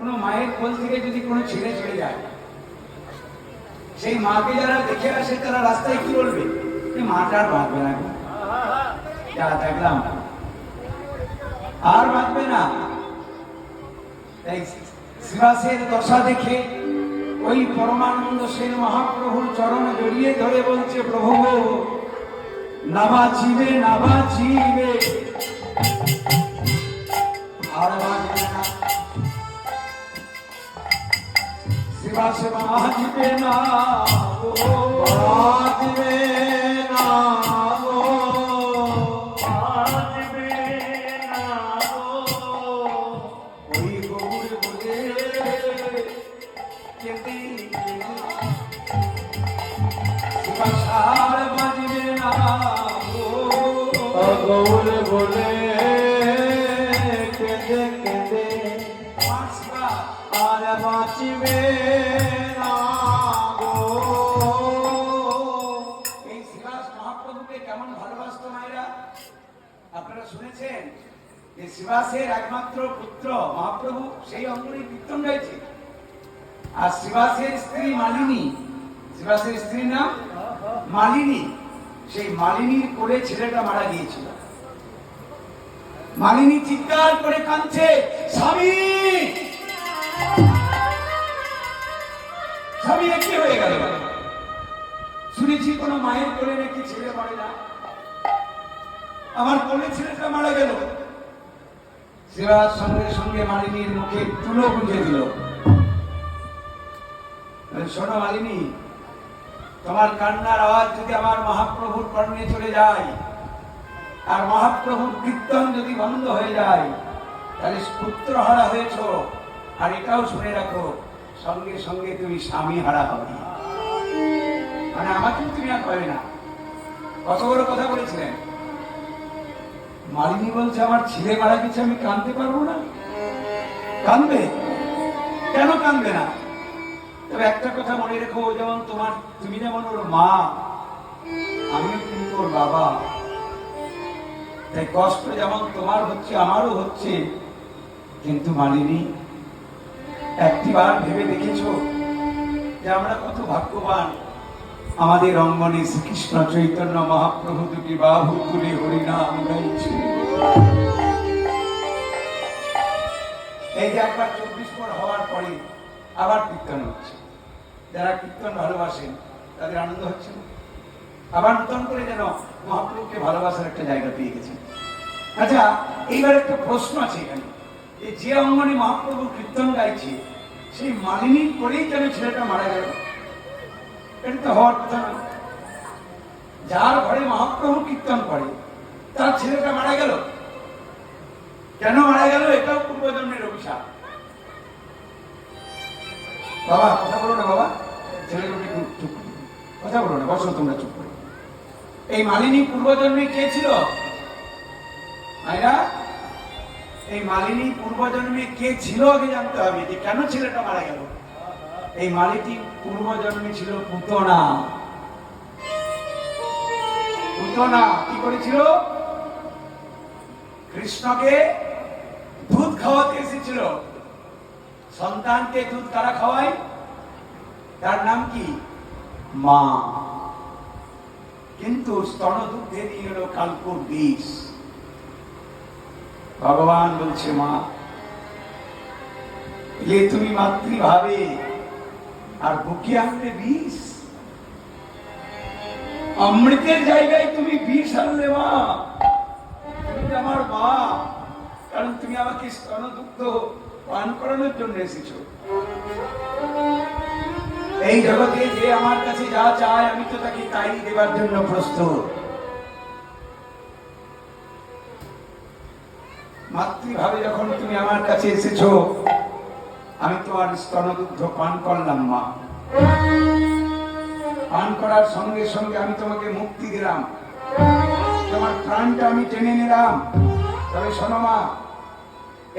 কোনো মায়ের কোল থেকে যদি কোনো ছেলে চলে যায়, সেই মাকে যারা দেখে আসে তারা রাস্তায় কি বলবে? মাটা আর বাঁচবে না, যা দেখলাম আর বাঁচবে না। তাই শ্রীবাসের দশা দেখে ওই পরমানন্দ সেন মহাপ্রভুর চরণে জড়িয়ে ধরে বলছে, প্রভু না বাঁচিবে না বাঁচিবে, আর বাঁচবে না, শ্রীবাস বাঁচবে না, বাঁচবে না, বাঁচবে না, ওই গৌর বলে শ্রীবাস আর বাঁচবে না, গৌর বলে কেঁদে কেঁদে আর বাঁচবে না। এই শ্রীবাস মহাপ্রভুকে কেমন ভালোবাসত মায়েরা আপনারা শুনেছেন যে শ্রীবাসের একমাত্র পুত্র মহাপ্রভু সেই অঙ্গনে কীর্তন গাইছে। আর শ্রীবাসের স্ত্রী মালিনী, শ্রীবাসের স্ত্রীর নাম মালিনী, সেই মালিনীর কোলে ছেলেটা মারা গিয়েছিল। মালিনী চিৎকার করে কাঁদছে, স্বামী স্বামী কি হয়ে গেল? শুনেছি কোন মায়ের কোলে নাকি ছেলে মরে না, আমার কোলে ছেলেটা মারা গেল। শ্রীবাস সঙ্গে সঙ্গে মালিনীর মুখে তুলো গুঁজে দিল। শোনো মালিনী, তোমার কান্নার আওয়াজ যদি আমার মহাপ্রভুর কর্ণে চলে যায় আর মহাপ্রভুর কীর্তন যদি বন্ধ হয়ে যায়, তাহলে পুত্র হারা হয়েছ, আর এটাও শুনে রাখো সঙ্গে সঙ্গে তুমি স্বামী হারা হবে। মানে আমাকে তুমি আর পাবে না। কত বড় কথা বলেছিলেন। মালিনী বলছে, আমার ছেলে মারা গেছে, আমি কাঁদতে পারবো না? কাঁদবে কেন? কাঁদবে না। তবে একটা কথা মনে রেখো, যেমন তুমি যেমন ওর মা, আমিও কিন্তু ওর বাবা। তাই কষ্ট যেমন তোমার হচ্ছে আমারও হচ্ছে। কিন্তু মালিনী, একটিবার ভেবে দেখেছো যে আমরা কত ভাগ্যবান, আমাদের অঙ্গনে শ্রীকৃষ্ণ চৈতন্য মহাপ্রভু দুটি বাহু তুলে হরিনাম গাইছে। এই যে একবার 24 পর হওয়ার পরে আবার কীর্তন হচ্ছে। যারা কীর্তন ভালোবাসেন তাদের আনন্দ হচ্ছে, আবার নতুন করে যেন মহাপ্রভুকে ভালোবাসার একটা জায়গা পেয়ে গেছে। আচ্ছা, এইবার একটা প্রশ্ন আছে এখানে, যে অঙ্গনে মহাপ্রভু কীর্তন গাইছে সেই মালিনীর করেই কেন ছেলেটা মারা গেল? এটা তো হওয়ার কথা না। যার ঘরে মহাপ্রভু কীর্তন করে তার ছেলেটা মারা গেল, কেন মারা গেল? এটাও পূর্বজন্মের অভিশাপ। বাবা কথা বলো না, বাবা ছেলেগুলোকে চুপ করে কথা বলো না, বসো তোমরা চুপ করে। এই মালিনী পূর্বজন্মে কে ছিল মায়েরা? এই মালিনী পূর্বজন্মে কে ছিল আগে জানতে হবে, যে কেন ছেলেটা মারা গেল। এই মালিনী পূর্বজন্মে ছিল পুতনা। পুতনা কি করেছিল? কৃষ্ণকে দুধ খাওয়াতে এসেছিল। সন্তানকে দুধ কারা খাওয়ায়? তার নাম কি? মা। কিন্তু স্তন দুধে দিয়ে হলো কালকুর বিষ। ভগবান বলছে, মা এ তুমি মাতৃভাবে আর বুকে আনলে বিষ, অমৃতের জায়গায় তুমি বিষ আনলে। মা তুমি আমার মা, কারণ তুমি আমাকে স্তন দুগ্ধ পান করানোর জন্য এসেছো। এই জগতে যে আমার কাছে যা চায় আমি তো তাকে তাই দেবার জন্য প্রস্তুত। মাতৃভাবে যখন তুমি আমার কাছে এসেছো, আমি তোমার স্তনদুগ্ধ পান করলাম। মা, পান করার সঙ্গে সঙ্গে আমি তোমাকে মুক্তি দিলাম, তোমার প্রাণটা আমি টেনে নিলাম। তবে শোনো মা,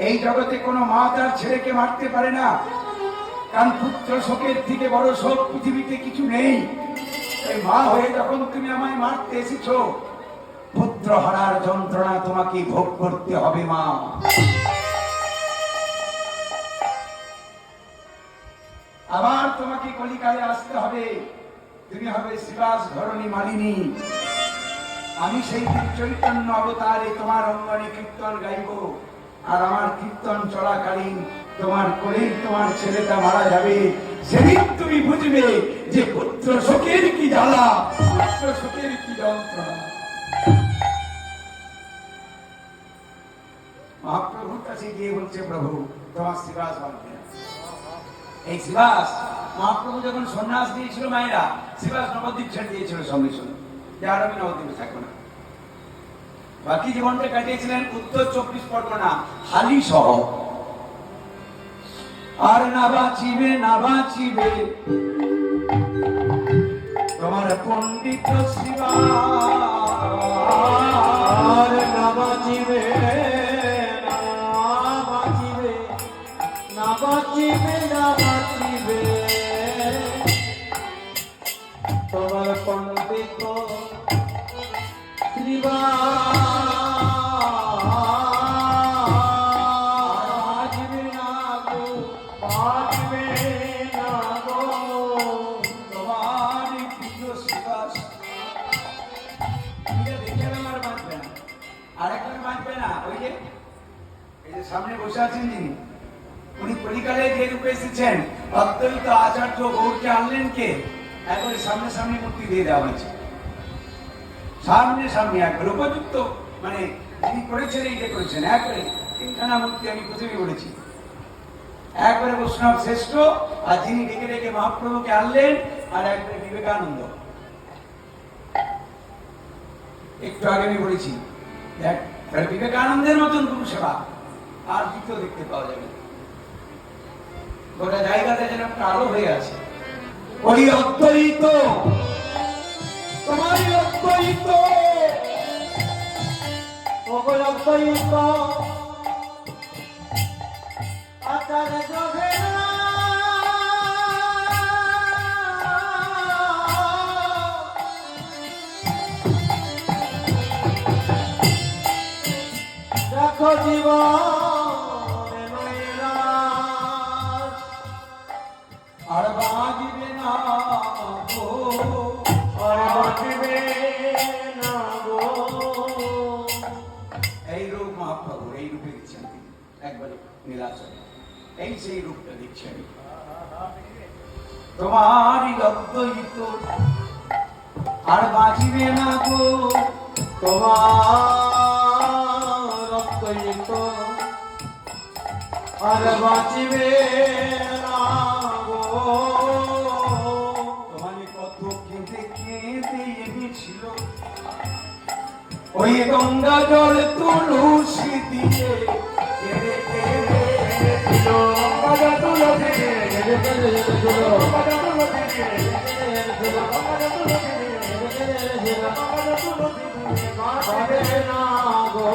এই জগতে কোনো মা তার ছেলেকে মারতে পারে না, কারণ পুত্র শোকের থেকে বড় শোক পৃথিবীতে কিছু নেই। এই মা হয়ে যখন তুমি আমায় মারতে এসেছো, পুত্র হারার যন্ত্রণা তোমাকে ভোগ করতে হবে। মা আবার তোমাকে কলিকালে আসতে হবে, তুমি হবে শ্রীবাস ধরণী মালিনী। আমি সেই চৈতন্য অবতারে তোমার অঙ্গনে কীর্তন গাইব, আর আমার কীর্তন চলাকালীন তোমার কোলেই তোমার ছেলেটা মারা যাবে। সেদিন তুমি বুঝবে যে পুত্র শোকের কি জ্বালা, পুত্র শোকের কি যন্ত্রণা। মহাপ্রভুর কাছে গিয়ে বলছে, প্রভু তোমার শ্রীবাস বাঁধবে না। এই শ্রীবাস মহাপ্রভু যখন সন্ন্যাস দিয়েছিল মায়েরা, শ্রীবাস নবদ্বীপ ছেড়ে দিয়েছিল সঙ্গে সঙ্গে, যে আর আমি নবদ্বীপে থাকবো না। বাকি জীবনটা কাটিয়েছিলেন উত্তর 24 পরগনা হালি সহ। আর না বাঁচিবে না বাঁচিবে তোমার পণ্ডিত আর না বাঁচিবে না বাঁচিবে না বাঁচিবে না বাঁচিবে তোমার পণ্ডিত বাঁচবে না গো, বাঁচবে না গো তোমার এই প্রিয় শ্রীবাস। দেখে আমার বাঁচবে না, আর একজন বাঁচবে না। ওই যে এই যে সামনে বসে আছেন যিনি, উনি কলিকালে যে রূপে এসেছেন, অদ্বৈত আচার্য গৌরকে আনলেন কে? একবারে সামনে সামনে মূর্তি দিয়ে দেওয়া হয়েছে, সামনে সামনে একবার উপযুক্ত, মানে যিনি করেছেন এইটা করেছেন। একবারে 3খানা মূর্তি আমি প্রথমে বলেছি, একবারে বৈষ্ণব শ্রেষ্ঠ, আর যিনি ডেকে ডেকে মহাপ্রভুকে আনলেন, আর একবারে বিবেকানন্দ। একটু আগে আমি বলেছি বিবেকানন্দের মতন গুরু সেবা আর দ্বিতীয় দেখতে পাওয়া যাবে। গোটা জায়গাটা যেন কালো হয়ে আছে। ওই অদ্বৈত, তোমারই অদ্বৈত, অদ্বৈত আচার্য রাখো জীবন আর বাঁচবে না গো, আর বাঁচবে না গো। এই রূপ মহাপ্রভু এই রূপে দিচ্ছেন তিনি, একবারে নীলাচল, এই সেই রূপটা দিচ্ছেন। তোমারই অদ্বৈত আর বাঁচিবে না গো, তোমার অদ্বৈত আর বাঁচিবে না গো। তোমাকে কত কেঁদে কেঁদে এনেছিল ওই গঙ্গা জল তুলসী দিয়ে, কেঁদে কেঁদে এনেছিল গঙ্গা জল তুলসী দিয়ে, কেঁদে কেঁদে এনেছিল গঙ্গা জল তুলসী দিয়ে, বাঁচবে না গো।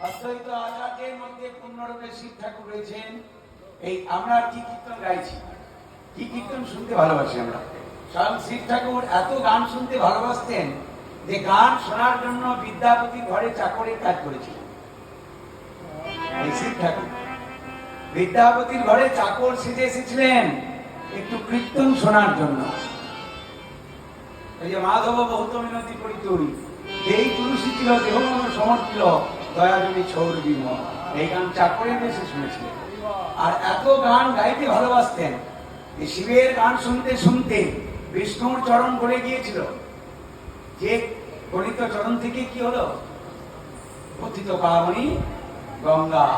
অদ্বৈত আচার্যের মধ্যে পূর্ণরূপে শিব ঠাকুর রয়েছেন। এই আমরা কি কীর্তন গাইছি, কি কীর্তন শুনতে ভালোবাসি আমরা। স্বয়ং শিব ঠাকুর এত গান শুনতে ভালোবাসতেন যে গান শোনার জন্য বিদ্যাপতির ঘরে চাকরের কাজ করেছিলেন। এই শিব ঠাকুর বিদ্যাপতির ঘরে চাকর সেজে এসেছিলেন একটু কীর্তন শোনার জন্য। এই যে মাধব বহুত মিনতি করি তুই, এই তুলসী ছিল দেহ মন সমর্পিল, দয়া যদি ছৌর বিম, এই গান চাকরের দেশে শুনেছিলেন। আর এত গান গাইতে ভালোবাসতেন যে শিবের গান শুনতে শুনতে বিষ্ণুর চরণ ভরে গিয়েছিল। যে গলিত চরণ থেকে কি হলো? পতিত পাবনী গঙ্গা।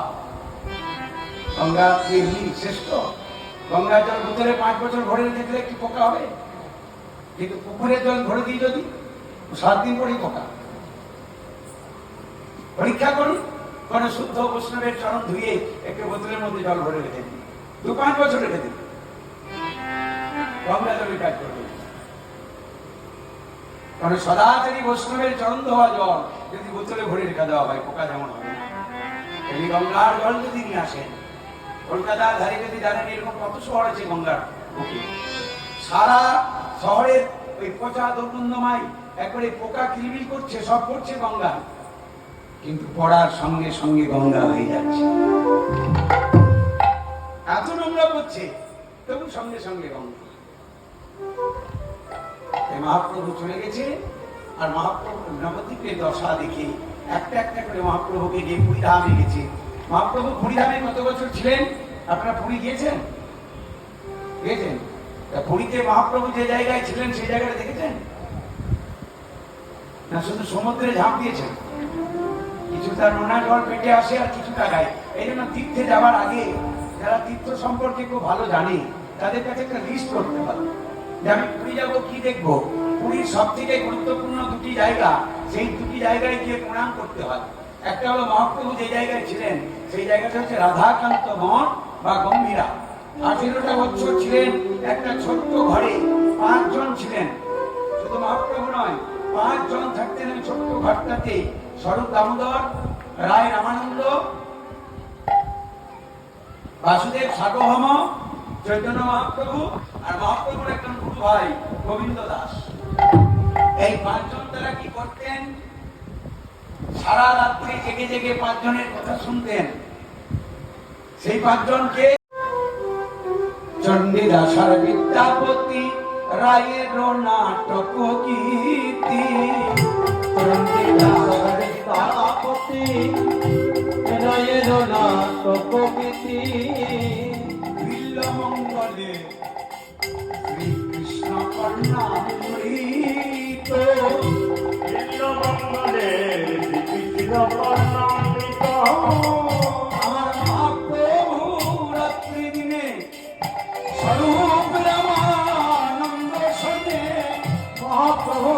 গঙ্গা এমনি শ্রেষ্ঠ। গঙ্গার জল বোতলে 5 বছর ভরে রেখে দিলে কি পোকা হবে? কিন্তু পুকুরের জল ভরে দিই যদি 7 দিন পরেই পোকা। পরীক্ষা করি, কোন শুদ্ধ বৈষ্ণবের চরণ ধুয়ে একটু বোতলের মধ্যে জল ভরে রেখে দিই, 2-5 বছর রেখে দিই, গঙ্গা জলের কাজ করবে। কারণ সদাচারী বৈষ্ণবের চরণ ধোয়া জল যদি বোতলে ভরে রেখে দেওয়া হয়, পোকা যেমন হবে। তিনি গঙ্গার জল যদি নিয়ে আসেন, কলকাতার ধারে যদি জানেন এরকম কত শহর আছে গঙ্গার বুকে, সারা শহরের ওই পচা দুর্গন্ধময় একবারে পোকা কিলবিল করছে, সব করছে গঙ্গা, কিন্তু পড়ার সঙ্গে সঙ্গে গঙ্গা হয়ে যাচ্ছে। এত নোংরা করছে তবু সঙ্গে সঙ্গে গঙ্গা। মহাপ্রভু চলে গেছে, আর মহাপ্রভু নবদ্বীপের দশা দেখে একটা একটা করে মহাপ্রভুকে গিয়ে পুরীধামে গেছে। মহাপ্রভু পুরীধামে কত বছর ছিলেন? আপনারা পুরী গিয়েছেন? গিয়েছেন? পুরীতে মহাপ্রভু যে জায়গায় ছিলেন সেই জায়গাটা দেখেছেন না? শুধু সমুদ্রে ঝাঁপ দিয়েছেন, কিছুটা নোনা জল পেটে আসে আর কিছুটা গায়ে। এই জন্য তীর্থে যাওয়ার আগে যারা তীর্থ সম্পর্কে খুব ভালো জানে তাদের কাছে একটা লিস্ট করতে হবে যে আমি পুরী যাবো, কি দেখবো। পুরীর সব থেকে গুরুত্বপূর্ণ দুটি জায়গা, সেই দুটি জায়গায় গিয়ে প্রণাম করতে হয়। একটা হলো মহাপ্রভু যে জায়গায় ছিলেন সেই জায়গাটা হচ্ছে রাধাকান্ত মঠ বা গম্ভীরা। 18টা বছর ছিলেন একটা ছোট্ট ঘরে, 5 জন ছিলেন, শুধু মহাপ্রভু নয় 5 জন থাকতেন ওই ছোট্ট ঘরটাতে। স্বরূপ দামোদর, রায় রামানন্দ, বাসুদেব সার্বভৌম, চৈতন্য মহাপ্রভু আর মহাপ্রভুর একজন গুরু ভাই গোবিন্দ দাস। এই 5 জন তারা কি করতেন? সারা রাত্রি জেগে জেগে 5 জনের কথা শুনতেন। সেই 5 জনকে চণ্ডীদাসার বিদ্যাপতি রায়ের নাটক গীতি, চণ্ডীদাসার বিদ্যাপতি রায়ের নাটক গীতি, বিল্লমঙ্গলে শ্রীকৃষ্ণ কর্ণামৃত, বিল্লমঙ্গলে শ্রীকৃষ্ণ কর্ণামৃত। আমার মহাপ্রভু রাত্রি দিনে স্বরূপ রামানন্দ শোনে, মহাপ্রভু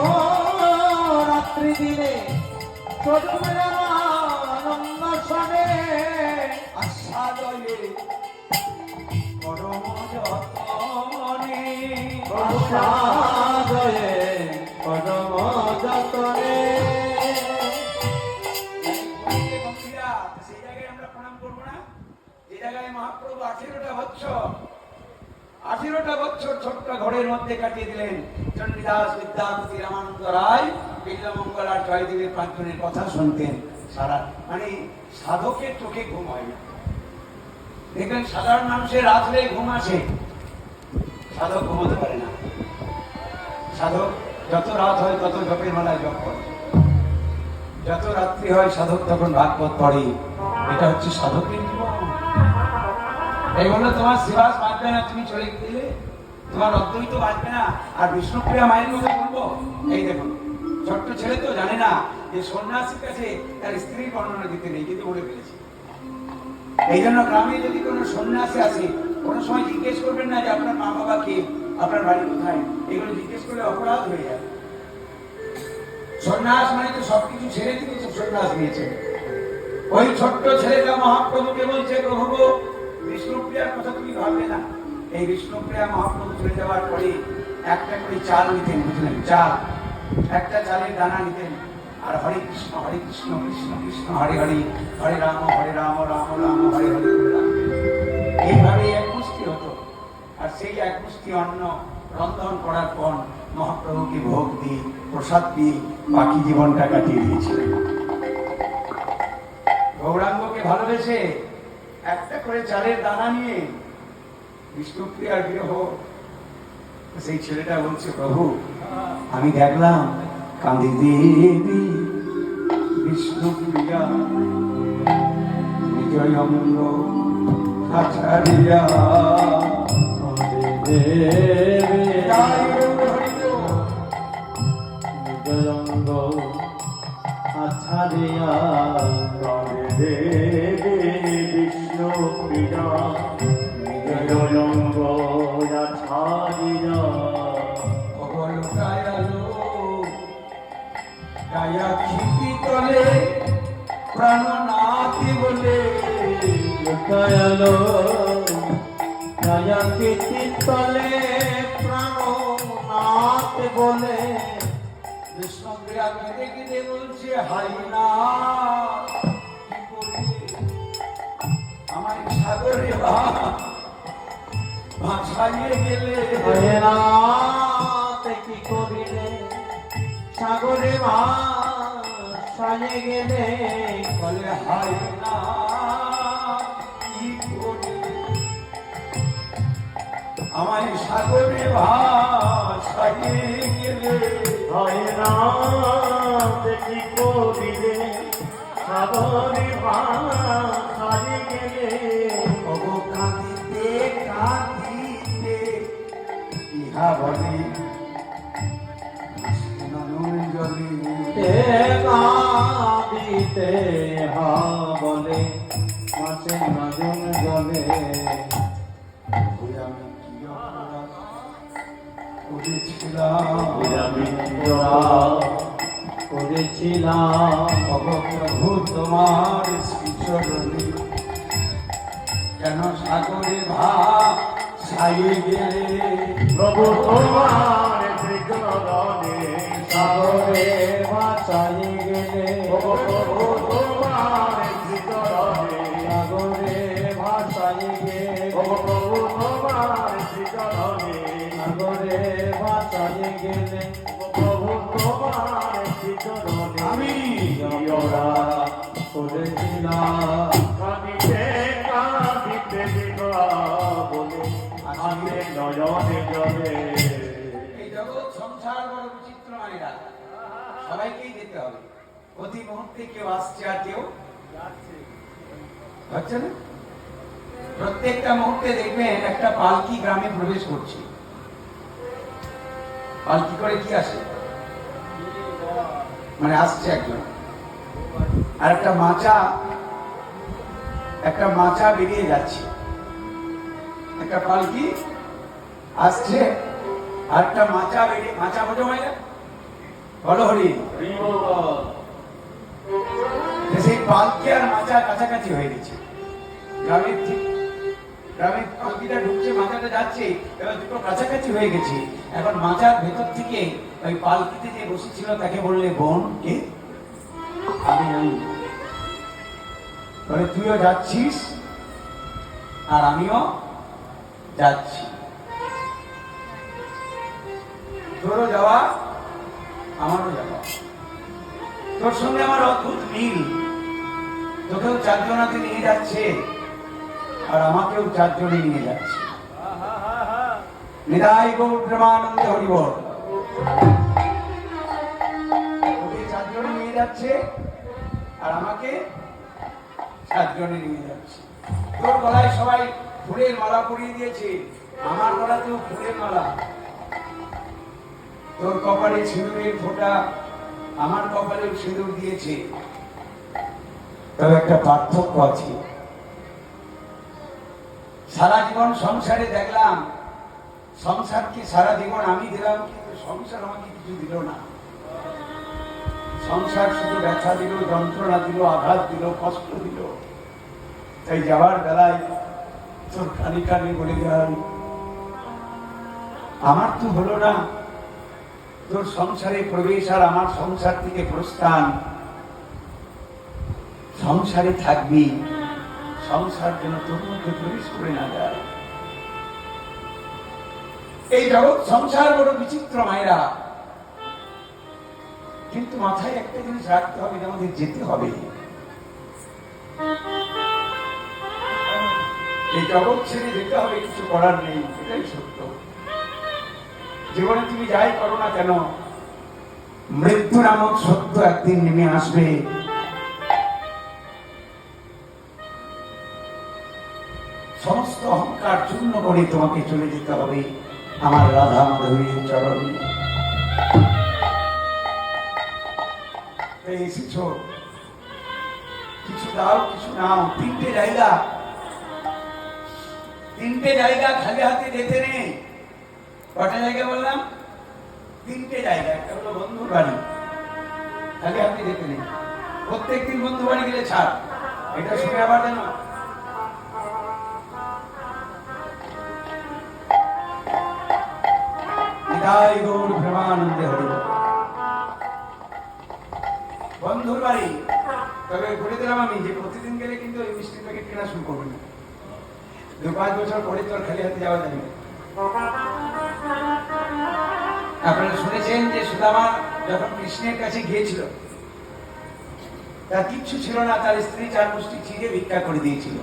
রাত্রি দিনে স্বরূপ রামানন্দ শোনে, আস্বাদয়ে পরম যতনে, আস্বাদয়ে পরম যতনে। সেই জায়গায় আমরা প্রণাম করবো না? যে জায়গায় মহাপ্রভু 18টা বছর ছোট্ট ঘরের মধ্যে কাটিয়ে দিলেন। চণ্ডীদাস, বিদ্যাপতি, রামানন্দ রায়, বিল্লমঙ্গল আর জয়দেবের 5 জনের কথা শুনতেন সারা। মানে সাধকের চোখে ঘুম হয় না। দেখবেন সাধারণ মানুষের রাত হলে ঘুম আসে, সাধক ঘুমোতে পারে না। সাধক যত রাত হয় তত জপের মালায় জপ করে, যত রাত্রি হয় সাধক তখন ভাগবত পড়ে। এটা হচ্ছে সাধকের জীবন। এই বললো তোমার শ্রীবাস বাঁচবে না, তুমি চলে গেলে তোমার অদ্বৈত বাঁচবে না। আর বিষ্ণুপ্রিয়া মায়ের কথা বলবো, এই দেখুন ছোট্ট ছেলে তো জানে না যে সন্ন্যাসীর কাছে তার স্ত্রীর বর্ণনা দিতে নেই, কিন্তু বলে ফেলেছে। এই জন্য গ্রামে যদি কোনো সন্ন্যাসী আসে কোনো সময় জিজ্ঞেস করবেন না যে আপনার মা বাবা কে, আপনার বাড়ি কোথায়, এগুলো জিজ্ঞেস করলে অপরাধ হয়ে যায়। সন্ন্যাস মানে তো সবকিছু ছেড়ে দিয়ে সন্ন্যাস নিয়েছে। ওই ছোট্ট ছেলেটা মহাপ্রভুকে বলছে, প্রভু গো, বিষ্ণুপ্রিয়ার কথা তুমি ভাবলে না। এই বিষ্ণুপ্রিয়া মহাপ্রভু চলে যাওয়ার পরে একটা করে চাল নিতেন, বুঝলেন, চাল, একটা চালের দানা নিতেন, আর হরে কৃষ্ণ কৃষ্ণ কৃষ্ণ হরে হরে, হরে রাম রাম রাম হরে হরে করে রাখতেন। এইভাবে এক মুষ্টি হতো। আর সেই এক মুষ্টি অন্ন রন্ধন করার পর মহাপ্রভুকে ভোগ দিয়ে প্রসাদ দিয়ে বাকি জীবনটা কাটিয়ে দিয়েছিলেন। গৌরাঙ্গকে ভালোবেসে একটা করে চালের দানা নিয়ে বিষ্ণুপ্রিয়ার বিরহ। সেই ছেলেটা বলছে, প্রভু আমি দেখলাম কাঁদি দেবী বিষ্ণুপ্রিয়া বিজয় অঙ্গ আচারিয়া, বিজয়ঙ্গ আছাড়িয়া, দেবী বিষ্ণু প্রিয়া বিজয়ঙ্গ আছাড়িয়া। প্রাণনাথি বলে দয়ালো দয়া কীর্তি তলে প্রাণনাথ বলে। বিষ্ণুপ্রিয়া কেঁদে কেঁদে বলছে, হাই না কি করি ভাসাইয়ে গেলে হায় রাতে কি করিলে সাগরে ভাসাইয়ে গেলে বলে হায় না কি করি আমায় সাগরে ভাসাইয়ে গেলে হায় রাতে কি করিলে সাগরে ভাসাইয়ে গেলে ওগো কাঁদিতে কাঁদিতে ইহা বলে নয়ন জলে কাঁদিতে হা বলে মাসে নয়ন জলে ওই আমি কি অপরাধ করেছিলাম আমি জোড়া করেছিলাম প্রভু তোমার শ্রীচরণে কেন সাগরে ভাসাইয়ে গেলে প্রভু তোমার শ্রীচরণে সাগরে ভাসাইয়ে গেলে প্রভু তোমার শ্রীচরণে সাগরে ভাসাইয়ে গেলে প্রভু তোমার শ্রীচরণে সাগরে ভাসাইয়ে গেলে প্রভু তোমার শ্রীচরণে আমি জোড়া করেছিলাম কাঁদিতে কাঁদিতে বিধবা বলে আসে নয়নে জলে এই জগৎ সংসার বড় বিচিত্র মানেরা সবাইকেই যেতে হবে প্রতি মুহূর্তে কেউ আসছে আর কেউ হচ্ছে না প্রত্যেকটা মুহূর্তে দেখবেন একটা পালকি গ্রামে প্রবেশ করছে পালকি করে কি আসে মানে আসছে একজন আর একটা মাচা বেরিয়ে যাচ্ছে একটা পালকি আসছে আর একটা মাচা বেরিয়ে মাচা বোঝো মাইয়া বলো হরি সেই পালকি আর মাচা কাছাকাছি হয়ে গেছে গ্রামের পালকিটা ঢুকছে মাচাটা যাচ্ছে এবার দুটো কাছাকাছি হয়ে গেছে এখন মাচার ভেতর থেকে ওই পালকিতে যে বসেছিল তাকে বললে বোন কে আমি তবে তুইও যাচ্ছিস আর আমিও যাচ্ছি তোরও যাওয়া আমারও যাওয়া তোর সঙ্গে আমার অদ্ভুত মিল তোকেও চারজনাতে নিয়ে যাচ্ছে আর আমাকেও চারজনে নিয়ে যাচ্ছে নিদায় গৌর প্রেমানন্দে হরিবল তোকে চারজনে নিয়ে যাচ্ছে আর আমাকে চারজনে নিয়ে যাচ্ছে তোর গলায় সবাই ফুলের মালা পরিয়ে দিয়েছে আমার গলাতেও ফুলের মালা তোর কপালে সিঁদুরের ফোঁটা আমার কপালেও সিঁদুর দিয়েছে তবে একটা পার্থক্য আছে সারা জীবন সংসারে দেখলাম সংসারকে সারা জীবন আমি দিলাম কিন্তু সংসার আমাকে কিছু দিল না সংসার শুধু ব্যথা দিল যন্ত্রণা দিল আঘাত দিল কষ্ট দিল তাই যাওয়ার বেলায় তোর কানে কানে বলে গেল আমার তো হলো না তোর সংসারে প্রবেশ আর আমার সংসার থেকে প্রস্থান সংসারে থাকবি সংসার যেন তোর মধ্যে প্রবেশ করে না যায় এই জগৎ সংসার বড় বিচিত্র মায়েরা কিন্তু মাথায় একটা জিনিস রাখতে হবে যে আমাদের যেতে হবে এই জগৎ ছেড়ে যেতে হবে কিছু করার নেই এটাই সত্য জীবনে তুমি যাই করো না কেন মৃত্যু নামক সত্য একদিন নেমে আসবে সমস্ত অহংকার চূর্ণ করে তোমাকে চলে যেতে হবে আমার রাধা মাধবীর চরণে এসেছ কিছু দাও কিছু নাও তিনটে জায়গা খালি হাতে যেতে নেই কটা জায়গা বললাম তিনটে জায়গা একটা হলো বন্ধুর বাড়ি খালি হাতে যেতে নেই প্রত্যেকদিন বন্ধু বাড়ি গেলে ছাড় এটা শুনে আবার যেন নিতাই গৌর প্রেমানন্দে হরি বন্ধুর বাড়ি তবে বলে দিলাম আমি যে প্রতিদিন গেলে কিন্তু ওই মিষ্টি প্যাকেট কেনা শুরু করবেন 2-5 বছর পরে তো আর খালি হাতে যাওয়া যাবে না। আপনারা শুনেছেন যে সুদামা যখন কৃষ্ণের কাছে গিয়েছিল, তার কিচ্ছু ছিল না, তার স্ত্রী 4 মুষ্টি চিড়ে ভিক্ষা করে দিয়েছিল।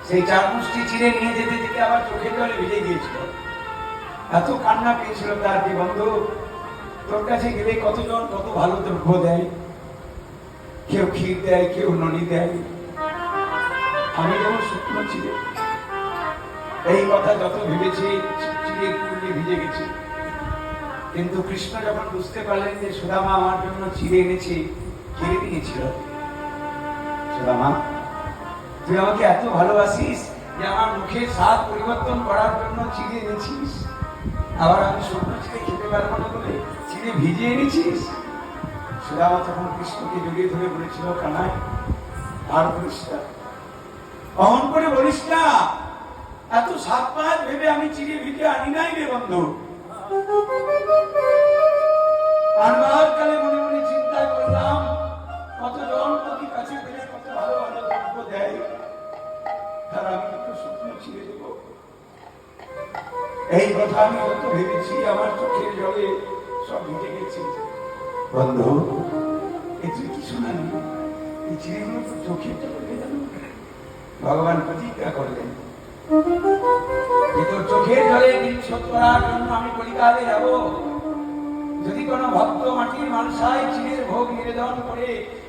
সেই 4 মুষ্টি চিড়ে নিয়ে যেতে যেতে আবার চোখের জলে ভিজে গিয়েছিল। এত কান্না পেয়েছিল তার, কি বন্ধু তোর কাছে গেলে কতজন কত ভালো দ্রব্য দেয়, কেউ ক্ষীর দেয়, কেউ ননি দেয়, আমি যেমন শুকনো চিড়ে। এই কথা যত ভেবেছি চিড়ে কুড়িয়ে ভিজে গেছি। কিন্তু কৃষ্ণ যখন বুঝতে পারলেন যে সুদামা আমার জন্য চিড়ে এনেছে, কেড়ে নিয়েছিল, সুদামা তুই আমাকে এত ভালোবাসিস যে আমার মুখের স্বাদ পরিবর্তন করার জন্য চিড়ে এনেছিস, আবার আমি শুকনো চিড়ে খেতে পারবো না বলে চিড়ে ভিজে এনেছিস। সুদামা তখন কৃষ্ণকে জড়িয়ে ধরে বলেছিল, কানাই আর বলিস না, অহন করে বলিস না, এত সাত পাঁচ ভেবে আমি চিড়ে ভিজে আনি নাই রে বন্ধু। আনবার কালে মনে মনে চিন্তা করলাম কতজন প্রতি কাছে পেলে কত ভালো ভালো দ্রব্য দেয়, তার আমি একটু শুকনো চিড়ে দেব। এই কথা আমি যত ভেবেছি আমার চোখের জলে সব ভিজে গেছে। বন্ধু এই তুই কি শোনানি, এই চিড়েগুলো তো চোখের জলে গেল। ভগবান প্রতিজ্ঞা করলেন যে তোর চোখের জলে ঋণ শোধ করার জন্য আমি কলিকালে যাব। যদি কোনো ভক্ত মাটির মানসায় চিড়ের ভোগ নিবেদন করে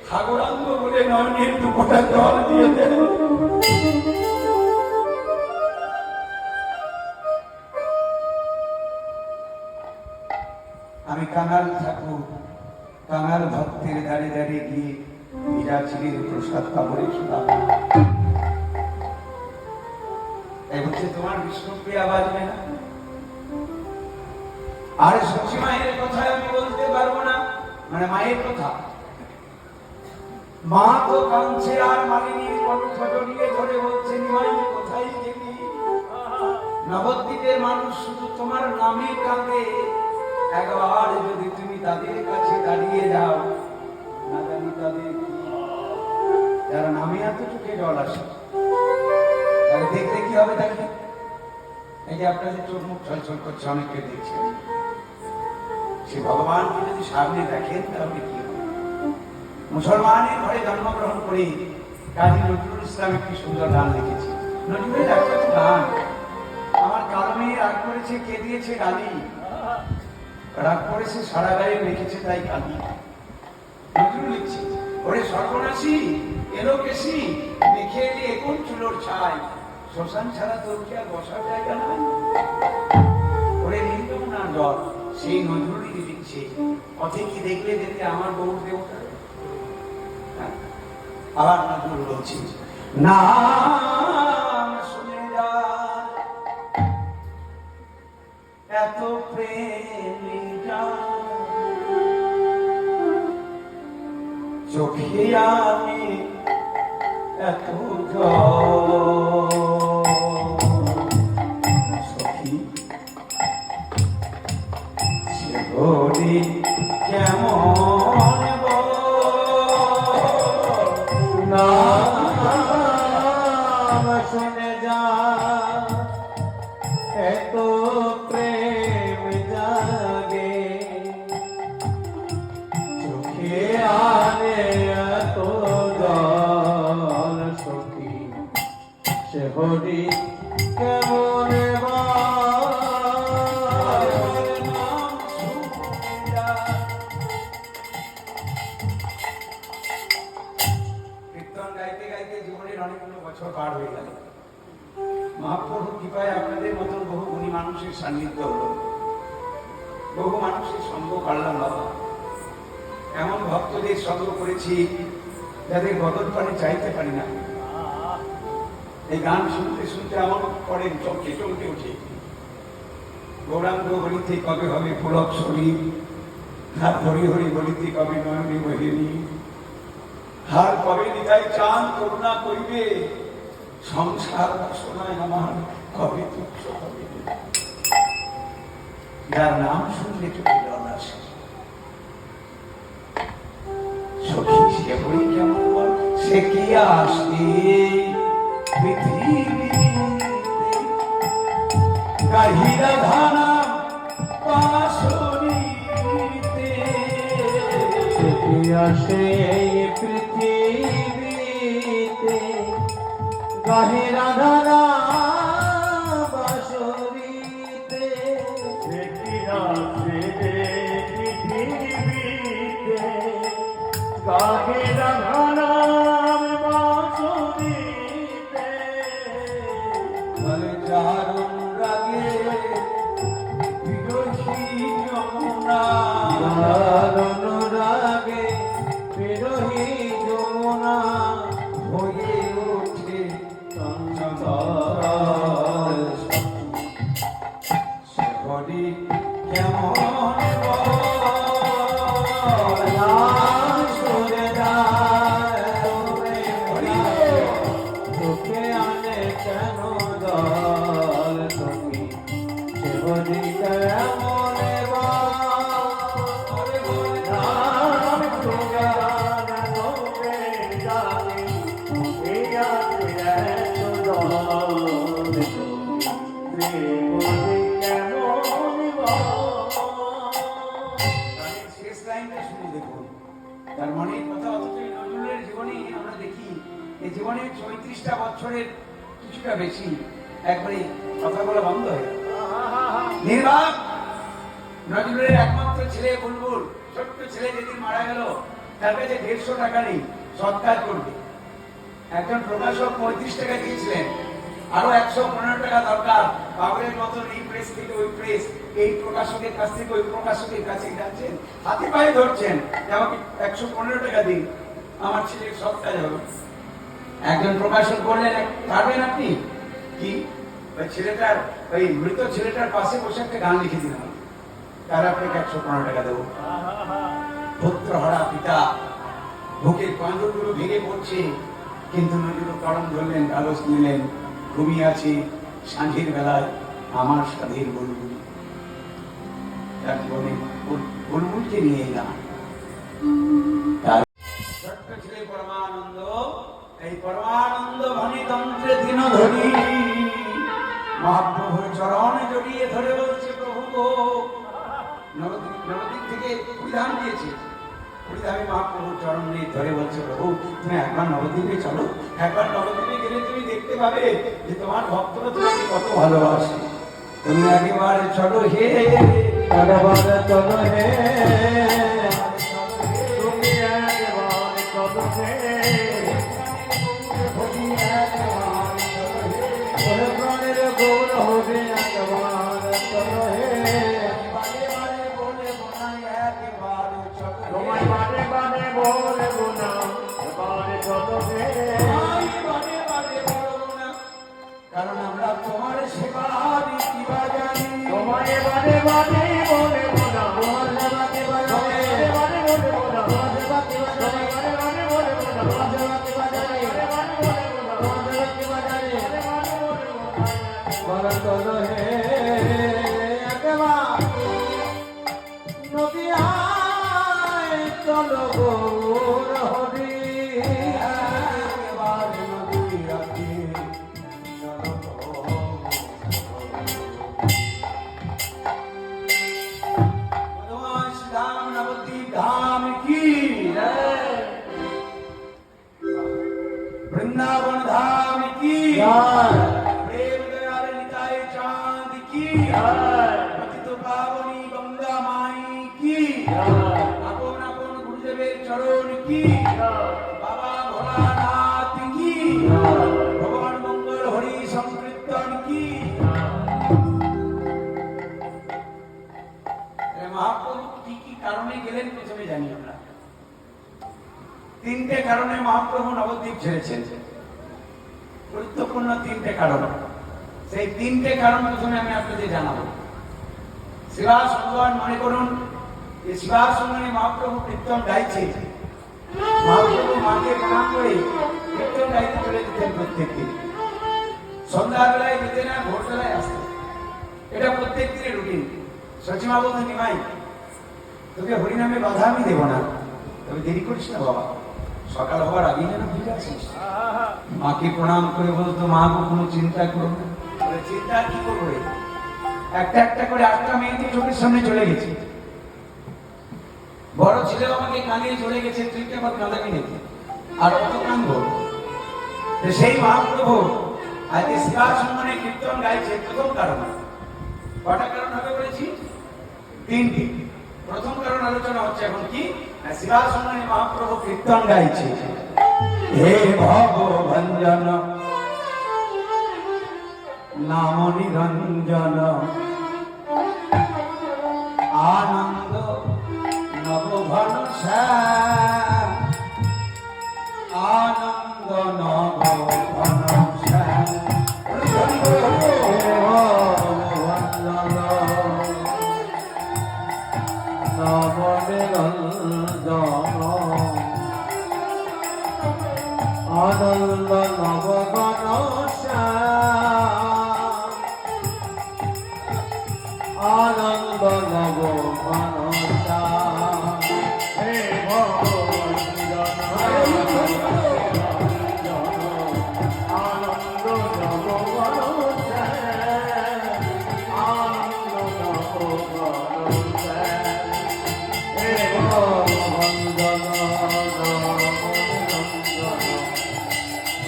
সাগরাঙ্গ বলে নয়নের দুপোটা জল দিয়ে দেয়, আমি কাঙাল ঠাকুর কাঙাল ভক্তের দাঁড়িয়ে দাঁড়িয়ে গিয়ে ভিজা চিড়ের প্রসাদ কাপড়ে শুধাম। এই হচ্ছে তোমার বিষ্ণুপ্রিয়া বাজবে না। আর সচি মায়ের কথা আমি বলতে পারবো না, মানে মায়ের কথা। মা তো কাঁদছে আর মালিনীর কণ্ঠ জড়িয়ে ধরে বলছে, নিমাই কোথায় গেলি? নবদ্বীপের মানুষ শুধু তোমার নামে কাঁদে, একবার যদি তুমি তাদের কাছে দাঁড়িয়ে যাও, না জানি তাদের যারা নামে এত চোখে জল আসে, তাহলে দেখলে কি হবে? দেখে এই যে আপনাদের চোখ মুখ ছলছল করছে, অনেকে দেখছেন, সে ভগবানকে যদি সামনে দেখেন তাহলে কি হবে? মুসলমানের ঘরে জন্মগ্রহণ করে কাজী নজরুল ইসলাম একটি সুন্দর গান লিখেছে। নজরুলের একটা গান, আমার কারণে রাগ করেছে কে দিয়েছে গালি, রাগ করেছে সারা গায়ে লিখেছে তাই কালি। নজরুল লিখছে, ওরে সর্বনাশী এলো কেশি দেখে এলি এখন চুলোর ছাই, শ্মশান ছাড়া তোর কি আর বসার জায়গা নাই? ওরে নিন্দম না জল, সেই নজরুলই লিখছে, পথে কি দেখলে দেখতে আমার বহু দেবতা। আবার নজরুল বলছে, নাম শুনে যা এত প্রেমী চোখে আমি এত সখী সে হরি কেমন নাম শুনে যা এত প্রেম জাগে, চোখে আনে এত জল, সখী সে হরি কেমন পার হয়ে গেল। মহাপ্রভুর কৃপায় আপনাদের মতন বহু গুণী মানুষের সান্নিধ্য হলো, বহু মানুষের সঙ্গ করলাম বাবা। এমন ভক্তদের সঙ্গ করেছি যাদের বদল পানি চাইতে পারি না। এই গান শুনতে শুনতে এমন পরে চমকে চমকে উঠে, গৌরাঙ্গ হরিতে কবে হবে পুলক শরীর, হাত হরি হরি বলিতে কবে নয়নে বহিনী, হার কবে নিতাই চান করুণা করিবে, সংসার বাসনায় আমার কবে তুচ্ছ হবে। যার নাম শুনলে চোখে জল আসে, সখী সে হরি কেমন সে কি আসে পৃথিবী গাহিরা ধানা বাঁশরীতে। আসে এই পৃথিবীতে গাহে রাধা বাঁশরীতে। আসে পৃথিবীতে গাহে রাধা বাঁশরীতে। দারুণ রাগে বিরোহী যমুনা, অনুরাগে বিরোহী যমুনা হয়ে ওঠে চঞ্চল। সে হরি কেমন সুরে যায় তোকে আনে কেন দল তুমি সে হরি কেমন শেষ লাইনটা শুনে দেখুন। তার মানে কথা অথচ নজরুলের জীবনে আমরা দেখি এই জীবনে ৩৬টা বছরের কিছুটা বেশি একবারে কথা বলা বন্ধ হয়ে গেল। নির্বাক নজরুলের একমাত্র ছেলে বুলবুল, ছোট্ট ছেলে যেদিন মারা গেল, তার কাছে ১৫০ টাকা নেই সৎকার করবে। একজন প্রকাশক ৩৫ টাকা দিয়েছিলেন, আরো ১১৫ টাকা দরকার। বাবরের মতন এই প্রেস থেকে ওই প্রেস, এই প্রকাশকের কাছ থেকে ওই প্রকাশকের কাছে যাচ্ছেন, হাতে পায়ে ধরছেন যে আমাকে ১১৫ টাকা দিন, আমার ছেলের সব কাজ হবে। একজন প্রকাশক বললেন, পারবেন আপনি কি ওই ছেলেটার, ওই মৃত ছেলেটার পাশে বসে একটা গান লিখে দিন, তার আপনাকে ১১৫ টাকা দেবো। পুত্রহারা পিতা, বুকের পাঁজরগুলো ভেঙে পড়ছে, কিন্তু নজরুল কলম ধরলেন, কাগজ নিলেন, ঘুমিয়ে আছি সাঁঝের বেলায় আমার সাধের বুলবুল। তার জীবনে বুলবুলকে নিয়ে এলাম। ছোট্ট ছেলে পরমানন্দ, এই পরমানন্দ ভণিতন্ত্রে দিন ধরি মহাপ্রভুর চরণ জড়িয়ে ধরে বলছে, প্রভু গো, নবদ্বীপ থেকে পরিধান দিয়েছে, পরিধানে মহাপ্রভুর চরণ নিয়ে ধরে বলছে, প্রভু তুমি একবার নবদ্বীপে চলো, একবার নবদ্বীপে গেলে তুমি দেখতে পাবে যে তোমার ভক্তরা তোমাকে কত ভালোবাসে। তুমি একেবারে চলো হে, একেবারে চলো হে, তুমি একেবারে চলো হে, প্রাণের গৌর হবে একেবারে চলো হে। তোমায় বারে বারে বলবো না, একেবারে চলো হে। কারণ আমরা তোমার সেবা দিবা জানি, তোমায় বারে বারে বলবো না, তোমার সেবা দিবা জানি, বারে বারে বলবো না, তোমার সেবা দিবা জানি, বারে বারে বলবো না, তোমার সেবা দিবা জানি, বারে বারে বলবো না, তোমার সেবা দিবা জানি, বারে বারে বলবো না। বলো চলো হে, একেবারে নদিয়ায় চলো গৌর হরি, একেবারে নদীরাতে চলো ভগবান শ্রীরাম নবদ্বীপ ধাম কি, বৃন্দাবন ধাম কি, প্রেম দয়াল নিতাই চাঁদ কি, পতিত পাবনী গঙ্গা মাই কি, আপন আপন গুরুদেবের চরণ কি, বাবা ভোলানাথ কি, ভগবান মঙ্গল হরি সংকীর্তন কি। মহাপ্রভু কি কি কারণে গেলেন প্রথমে জানি আমরা। 3টে কারণে মহাপ্রভু নবদ্বীপ ছেড়েছেন, গুরুত্বপূর্ণ 3টে কারণ। সেই 3টে কারণ প্রথমে আমি আপনাদের জানাবো। শিবাস ভগবান মনে করুন যে শিবাস সঙ্গে মহাপ্রভু কীর্তন গাইছে, মহাপ্রভু মাকে প্রণাম করে কীর্তন গাইতে চলে যেতেন প্রত্যেক দিন। সন্ধ্যাবেলায় যেতেন আর ভোরবেলায় আসতেন, এটা প্রত্যেক দিনের রুটিন। সচিমা বলতেন, নিমাই তোকে হরিনামে বাধা আমি দেবো না, তবে দেরি করিস না বাবা, সকাল হওয়ার আগেই যেন ফিরে আসিস। মাকে প্রণাম করে বলতো, মা গো কোনো চিন্তা করো না। চিন্তা কি করবো রে, একটা একটা করে 8টা মেয়েকে চোখের সামনে চলে গেছে। বড় ছেলে আমাকে কাঁদিয়ে চলে গেছে, তুই কি আবার কাঁদাবি নাকি? আর কত কাঁদবো? সেই মহাপ্রভু আজকে শিবা সম্মানে কীর্তন গাইছে। প্রথম কারণ, কটা কারণ হবে বলেছি? 3টি। প্রথম কারণ আলোচনা হচ্ছে এখন কি, শিবা সম্মানে মহাপ্রভু কীর্তন গাইছে। হে ভগভঞ্জন নাম নিরঞ্জন আনন্দ নবঘন শ্যাম, আনন্দ নবঘন শ্যাম। নাম নিরঞ্জন আনন্দ নবঘন শ্যাম, আনন্দ নবঘন শ্যাম। হে ভগবান আনন্দ নবঘন শ্যাম, আনন্দ নবঘন শ্যাম। হে ভগবান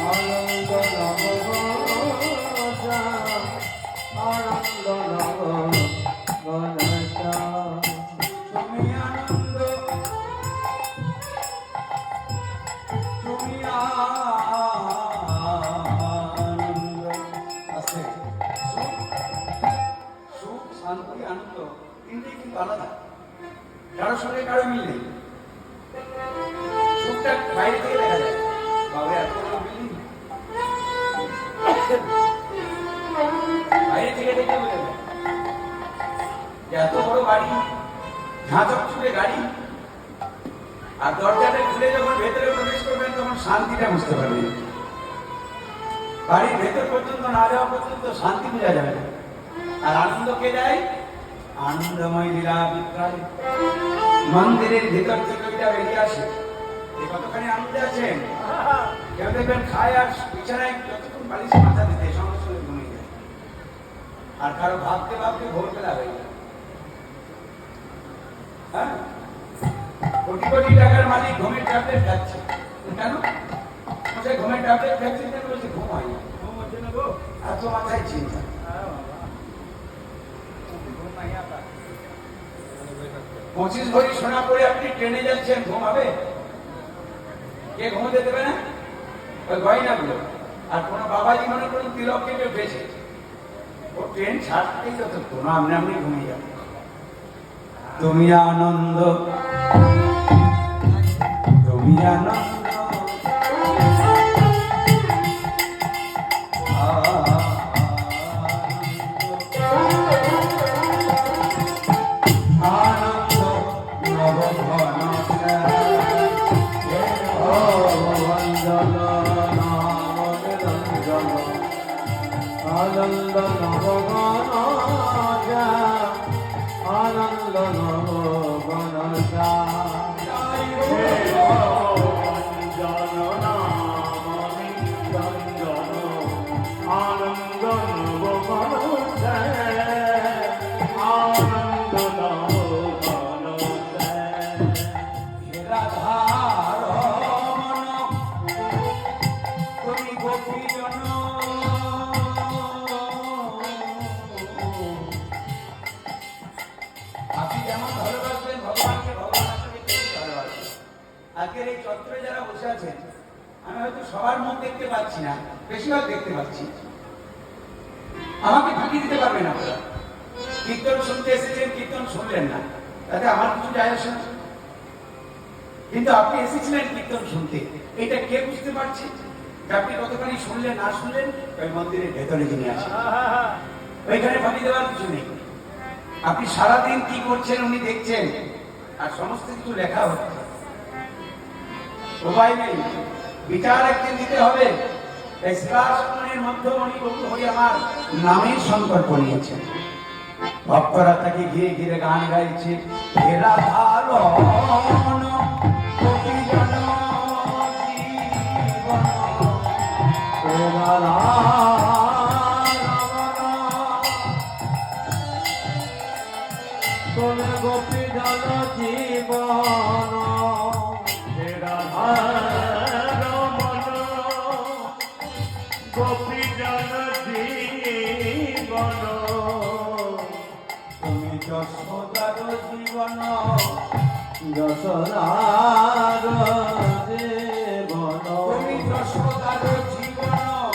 আনন্দ নবঘন শ্যাম, আনন্দ নবঘন শ্যাম। তুমি আনন্দ, তুমি আনন্দ। আস্তে। সুখ, শান্তি, আনন্দ তিনটে কিন্তু আলাদা, কারোর সঙ্গে কারো মিল নেই। সুখটা বাইরে থেকে দেখা যায়, বাবা এত বড় বিল্ডিং, বাইরে থেকে দেখে বোঝা যায় যে এত বড় বাড়ি, ঝাঁচক চুড়ে গাড়ি, আর দরজাটা খুলে যখন ভেতরে প্রবেশ করবেন তখন শান্তিটা বুঝতে পারবেন। বাড়ির ভেতর পর্যন্ত না যাওয়া পর্যন্ত শান্তি বোঝা যাবে না। আর আনন্দ কে দেয়? আনন্দময় লীলা বিক্রয়। মন্দিরের ভেতর থেকে ওইটা বেরিয়ে আসে। এই কতখানি আনন্দে আছেন? কেউ দেখবেন খায় আর বিছানায় যতক্ষণ বালিশে মাথা দিতে সঙ্গে সঙ্গে ঘুমিয়ে যায়। আর কারো ভাবতে ভাবতে ভোরবেলা হয়ে যায়। হ্যাঁ, কোটি কোটি টাকার মালিক ঘুমের ট্যাবলেট খাচ্ছে। কেন? সে ঘুমের ট্যাবলেট খাচ্ছে কেন? বলছে ঘুম হয় না। ঘুম হচ্ছে না গো, এত মাথায় চিন্তা। 25 ভরি সোনা পরে আপনি ট্রেনে যাচ্ছেন, ঘুম হবে? কে ঘুমোতে দেবে না? ওই গয়নাগুলো। আর কোন বাবাজি মনে করুন তিলক কেটে বেঁচে, ও ট্রেন ছাড়তেই যতক্ষণ আপনি আপনি ঘুমিয়ে যাবেন। তুমি আনন্দ, তুমি আনন্দ, আনন্দ নবঘন আনন্দ নবঘন শ্যাম, আনন্দ নবঘন শ্যাম। হে ভগবান নাম নিরঞ্জন আনন্দ নবঘন শ্যাম, আনন্দ নবঘন শ্যাম। রাধারমণ তুমি গোপীজন, আপনি যেমন ভালোবাসবেন ভগবানকে, ভগবান আপনাকে তেমনি ভালোবাসবেন। আজকের এই চত্বরে যারা বসে আছেন, আমি হয়তো সবার মুখ দেখতে পাচ্ছি না, বেশিরভাগ দেখতে পাচ্ছি। আমাকে ফাঁকি দিতে পারবেন আপনারা। কীর্তন শুনতে এসেছেন, কীর্তন শুনলেন না, তাতে আমার কিছু যায় আসে না। কিন্তু আপনি এসেছিলেন কীর্তন শুনতে, এটা কে বুঝতে পারছে যে আপনি কতখানি শুনলেন না শুনলেন? ওই মন্দিরের ভেতরে যিনি আছেন, ওইখানে ফাঁকি দেওয়ার কিছু নেই। আপনি সারাদিন কি করছেন উনি দেখছেন, আর সমস্ত কিছু লেখা হচ্ছে। উপায় নেই, বিচার একদিন দিতে হবে। এই শ্রীবাসনের মধ্যে উনি হরি আমার নামের সংকল্প নিয়েছেন। ভক্তরা তাকে ঘিরে ঘিরে গান গাইছে। হেরা ভালো যশোদার জীবন তুমি যশোদার জীবন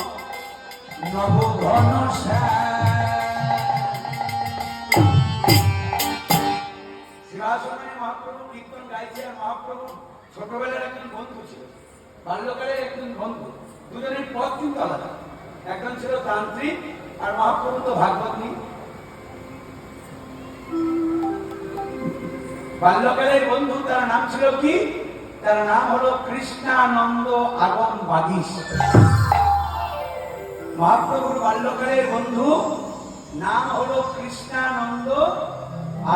নবঘন সিংহাসনে মহাপ্রভু কীর্তন গাইছে। আর মহাপ্রভু ছোটবেলার একজন বন্ধু ছিল, বাল্যকালের একজন বন্ধু। দুজনের পথ কিন্তু আলাদা। একজন ছিল তান্ত্রিক আর মহাপ্রভু তো ভাগবত নিয়ে। বাল্যকালের বন্ধু, তার নাম ছিল কি? তার নাম হলো কৃষ্ণানন্দ আগম বাগীশ। মহাপ্রভুর বাল্যকালের বন্ধু নাম হলো কৃষ্ণানন্দ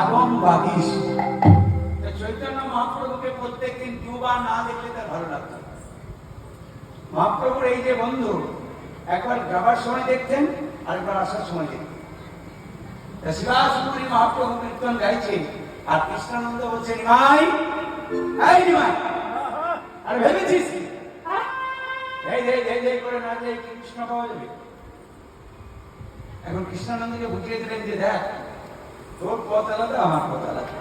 আগম বাগীশ। চৈতন্য মহাপ্রভুকে প্রত্যেকদিন দুবার না দেখলে তার ভালো লাগতো। মহাপ্রভুর এই যে বন্ধু, একবার যাবার সময় দেখতেন আর একবার আসার সময় দেখতেন। শিবাসমণি মহাপ্রভু কীর্তন গাইছে আর কৃষ্ণানন্দ বলছে, নিমাই, এই নিমাই, আর ভেবেছিস এই করে না যে কৃষ্ণ পাওয়া যাবে? এখন কৃষ্ণানন্দকে বুঝিয়ে দিলেন যে দেখ, তোর পথ আলাদা, আমার পথ আলাদা।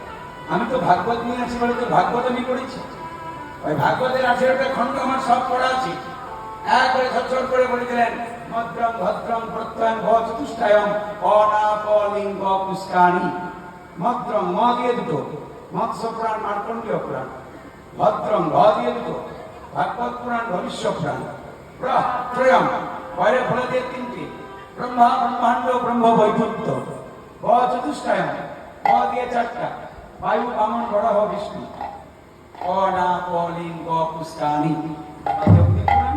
আমি তো ভাগবত নিয়ে আছি বলে তো ভাগবত আমি করেছি। ওই ভাগবতের 18টা খণ্ড আমার সব পড়া আছে। একবারে সচ্ছল করে বলে দিলেন, মদ্রং ভদ্রং প্রত্যয়ং ভ চতুষ্টায়ং অনাপলিঙ্গ পুষ্কানি। মদ্রং ম দিয়ে দুটো, মৎস্য পুরাণ মার্কণ্ডীয় পুরাণ। ভদ্রং ভ দিয়ে দুটো, ভাগবত পুরাণ ভবিষ্য পুরাণ। ত্রয়ম বাইরে ফলে দিয়ে তিনটি, ব্রহ্মা ব্রহ্মাণ্ড ব্রহ্ম বৈকুণ্ঠ। ভ চতুষ্টায়ং ভ দিয়ে 4টা, বায়ু বামন বরাহ বিষ্ণু। অনাপলিঙ্গ পুষ্কানি। অগ্নি পুরাণ,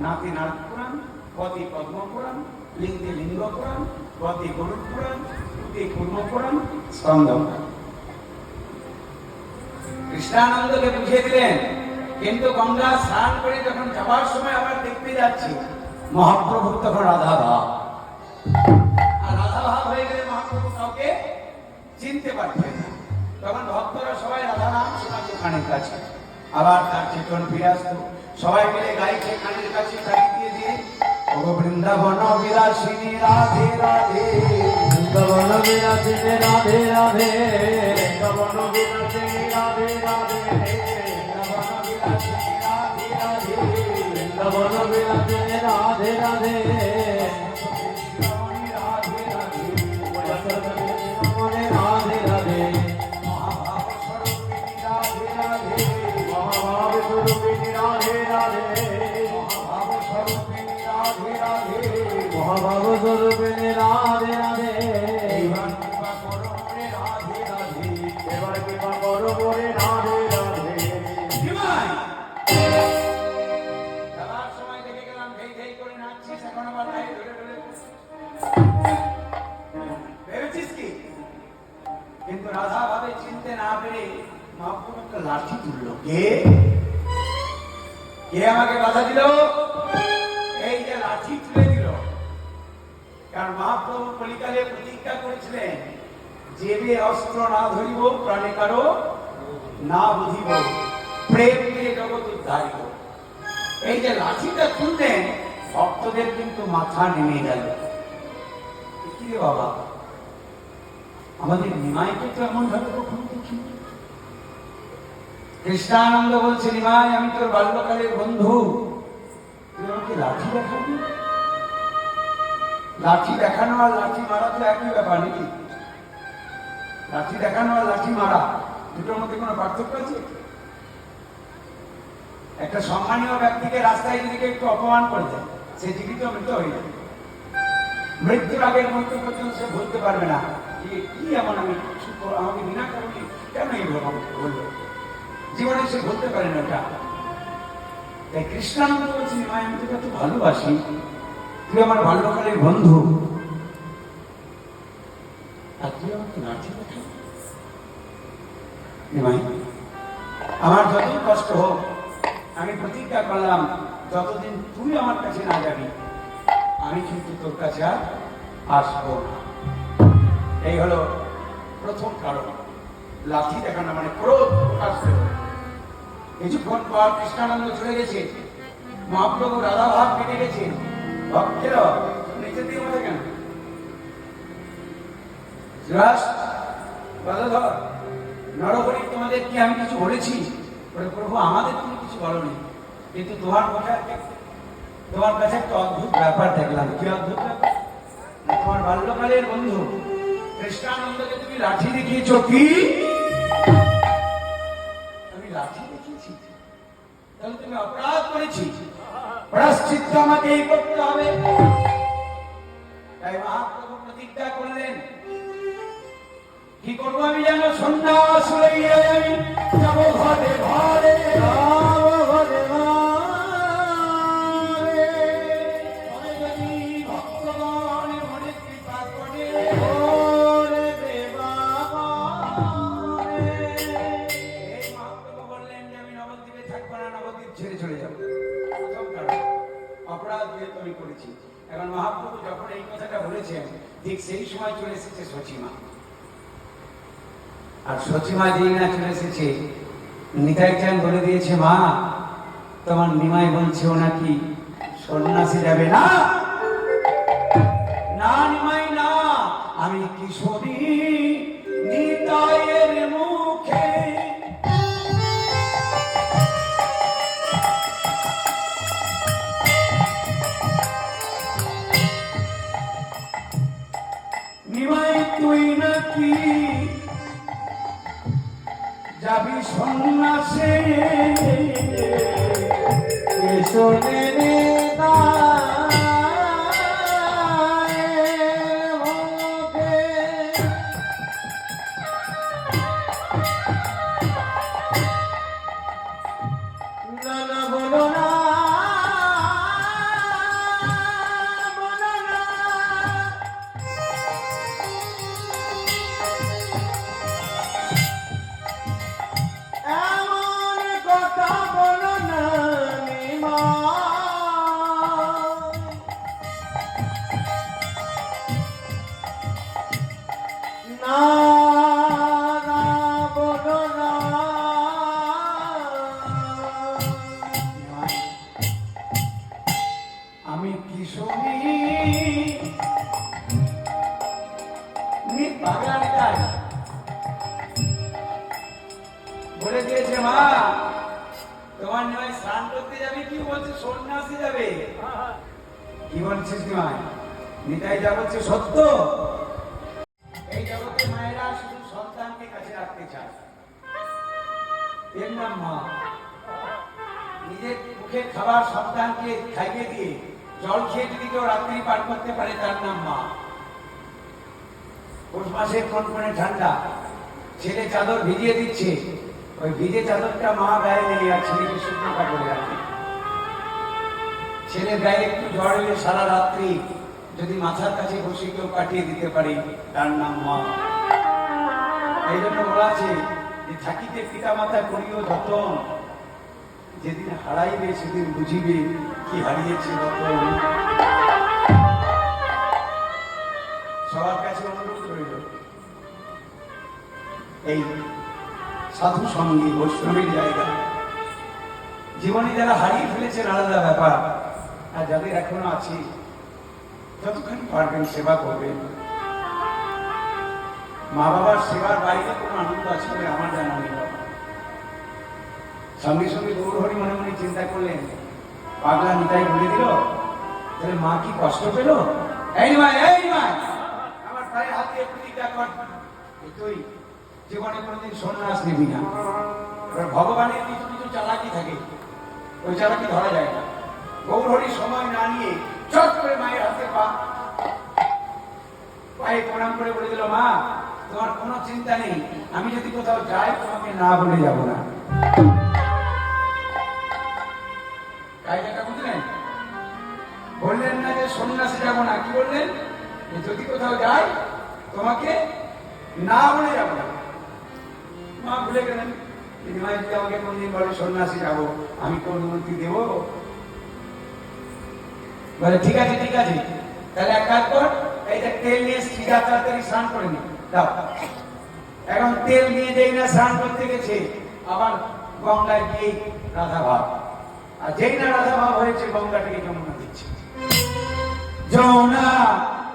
নাতি নারদ পুরাণ, পতি পদ্ম পুরাণ, লিঙ্গে লিঙ্গ পুরাণ, পতি গরুড় পুরাণ, তুতি কুর্ম পুরাণ, স্কন্দ পুরাণ। কৃষ্ণানন্দকে বুঝিয়ে দিলেন। কিন্তু গঙ্গা স্নান করে যখন যাবার সময় আবার দেখতে যাচ্ছি, মহাপ্রভু তখন রাধা ভাব। আর রাধা ভাব হয়ে গেলে মহাপ্রভু কাউকে চিনতে পারছেন না। তখন ভক্তরা সবাই রাধা নাম শোনাচ্ছে কানের কাছে। আবার তার চেতন ফিরে আসতো। সবাই মিলে গাইছে কানের কাছে, তালি দিয়ে দিয়ে, ও বৃন্দাবন বিলাসিনী রাধে রাধে, বৃন্দাবন বিলাসিনী রাধে রাধে, বৃন্দাবন বিলাসিনী রাধে রাধে, বৃন্দাবন বিলাসিনী রাধে রাধে, বৃন্দাবন বিলাসিনী রাধে রাধে, কৃষ্ণমণি রাধে রাধে, মনে রাধে রাধে, মহাভাব স্বরূপিণী রাধে রাধে, মহাভাব স্বরূপিণী রাধে রাধে, মহাভাব স্বরূপিণী রাধে রাধে, মহাভাব স্বরূপিণী রাধে রাধে। এবার কৃপা করো মোরে রাধে রাধে। এবার কৃপা করো মোরে রাধে রাধে। নিমাই, যাবার সময় দেখে গেলাম ধেই ধেই করে নাচছিস, এখন আবার গায়ে ধরে ধরে ভেবেছিস কি? কিন্তু রাধা ভাবে চিনতে না পেরে মহাপ্রভু একটা লাঠি তুললো। কে কে আমাকে বাধা দিল? এই যে লাঠি তুলে দিল। কারণ মহাপ্রভু কলিকালে প্রতিজ্ঞা করেছিলেন, যে অস্ত্র না ধরিব প্রাণে কারো না বুঝিব, প্রেম দিয়ে জগৎ উদ্ধারিব। এই যে লাঠিটা তুললেন, ভক্তদের কিন্তু মাথা নেমে গেল। কি রে বাবা, আমাদের নিমাইকে তো এমন ভাবে কখনো দেখিনি। কৃষ্ণানন্দ বলছে, নিমাই, আমি তোর বাল্যকালের বন্ধু, তুই আমাকে লাঠি দেখাবি? লাঠি দেখানো আর লাঠি মারা তো একই ব্যাপার নাকি? লাঠি দেখানো আর লাঠি মারা দুটোর মধ্যে কোনো পার্থক্য আছে? একটা সম্মানীয় ব্যক্তিকে রাস্তায় যদি একটু অপমান করে যায়, সে জীবিত মৃত হয়ে যাবে। মৃত্যুর আগের মুহূর্ত পর্যন্ত সে বলতে পারবে না কি এমন আমি আমাকে বিনা কারণে কেন এইভাবে বললো, জীবনে সে বলতে পারে না ওটা। তাই কৃষ্ণানন্দ বলছেন, মা, আমি তোকে এত ভালোবাসি, তুই আমার বাল্যকালের বন্ধু, আর তুই আমাকে লাঠি দেখাবি? আমার যতই কষ্ট হোক, আমি প্রতিজ্ঞা করলাম, যতদিন তুই আমার কাছে না যাবি, আমি কিন্তু তোর কাছে আর আসবো না। এই হলো প্রথম কারণ। লাঠি দেখানো মানে ক্রোধ প্রকাশ পেল। কিছুক্ষণ পর কৃষ্ণানন্দ চলে গেছে, মহাপ্রভু রাধা ভাব কেটে গেছে। ভক্তেরা নিচের দিকে মধ্যে কেন নরহরি তোমাদের কি আমি কিছু বলেছি? বলে প্রভু আমাদের তুমি কিছু বলোনি, কিন্তু তোমার কাছে একটা অদ্ভুত ব্যাপার দেখলাম। কি অদ্ভুত ব্যাপার? তোমার বাল্যকালের বন্ধু কৃষ্ণানন্দকে তুমি লাঠি দেখিয়েছ। কি? আমি লাঠি দেখিয়েছি? তাহলে তুমি অপরাধ করেছি, প্রায়শ্চিত্ত আমাকেই করতে হবে। তাই মহাপ্রভু প্রতিজ্ঞা করলেন, কি করবো আমি জানো? সন্ন্যাস লইয়া আমি যাবো ঘরে ঘরে, যাবো ঘরে ঘরে। যদি ভক্তগণ মনে কৃপা করে, ওরে দেবা করে। এই মহাপ্রভু বললেন যে আমি নবদ্বীপে থাকবো না, নবদ্বীপ ছেড়ে চলে যাবো। প্রথম কারণ, অপরাধ যেহেতু আমি করেছি। এখন মহাপ্রভু যখন এই কথাটা বলেছেন, ঠিক সেই সময় চলে এসেছে সচিমা। আর সচিমা যেই না চলে এসেছে, নিতাই চাঁদ বলে দিয়েছে, মা তোমার নিমাই বলছে ও নাকি সন্ন্যাসী যাবে। না না নিমাই না, আমি কিশোরী নিতাইয়ের মুখে নিমাই তুই নাকি যাবি সন্ন্যাসে। এসনে নেতায়ের মুখে। না না বলো না, বলো না। এমন কথা বলো না নিমাই। না না বলো না। আমি কিশোরী পাগলা নিতাই বলে দিয়েছে, মা তোমার নিমাই স্নান করতে যাবে। কি বলছে? সন্ন্যাসী যাবে। কি বলছিস নিমাই? নিতাই যা বলছে সত্য। এই জগতে মায়েরা শুধু সন্তানকে কাছে রাখতে চায়, এর নাম মা। নিজের মুখের খাবার সন্তানকে খাইয়ে দিয়ে জল খেয়ে যদি কেউ রাত্রি পার করতে পারে, তার নাম মা। পৌষ মাসের কনকনে ঠান্ডা, ছেলে চাদর ভিজিয়ে দিচ্ছে, ওই ভিজে চাদরটা মা গায়ে নেই আর ছেলেকে শুকনো কাপড়ে রাখে। ছেলে গায়ে একটু জ্বর এলে সারা রাত্রি যদি মাথার কাছে বসে কেউ কাটিয়ে দিতে পারে, তার নাম মা। এই জন্য বলা আছে যে থাকিতে পিতা মাতা করিও যতন, যেদিন হারাইবে সেদিন বুঝিবে কি হারিয়েছে রতন। সবার কাছে অনুরোধ রইল, এই সাধু সঙ্গী বৈষ্ণবীর জায়গা জীবনে যারা হারিয়ে ফেলেছেন আলাদা ব্যাপার, আর যাদের এখনো আছে যতখানি পারবেন সেবা করবেন। মা বাবার সেবার বাইরে কোনো আনন্দ আছে বলে আমার জানা নেই। সঙ্গে সঙ্গে গৌরহরি মনে মনে চিন্তা করলেন, পাগলা নিতাই বলে দিল, তাহলে মা কি কষ্ট পেল? এই মা, এই মা, আমার পায়ে হাত দিয়ে প্রতিজ্ঞা কর, তুই জীবনে কোনোদিন সন্ন্যাস নিবি না। এবার ভগবানের কিছু কিছু চালাকি থাকে, ওই চালাকি ধরা যায় না। গৌরহরি সময় না নিয়ে চট করে মায়ের হাতে পায়ে প্রণাম করে বলে দিল, মা তোমার কোনো চিন্তা নেই, আমি যদি কোথাও যাই তোমাকে না বলে যাব না। কায়দাটা বুঝলেন? বললেন না যে সন্ন্যাসী যাবো না, কি বললেন? যদি কোথাও যাই তোমাকে না বলে যাবো না। মা ভুলে গেলেন, নিমাই যদি আমাকে কোনদিন বলে সন্ন্যাসী যাবো, আমি কোন অনুমতি দেবো? বলে ঠিক আছে ঠিক আছে, তাহলে এক কাজ কর, এই যে তেল নিয়ে যা তাড়াতাড়ি স্নান করে নি দাও। এখন তেল নিয়ে যেই না স্নান করতে গেছে, আবার গঙ্গায় গিয়ে রাধা ভাব, আর যেই না রাধা ভাব হয়েছে গঙ্গাটাকে যমুনা দিচ্ছে। যমুনা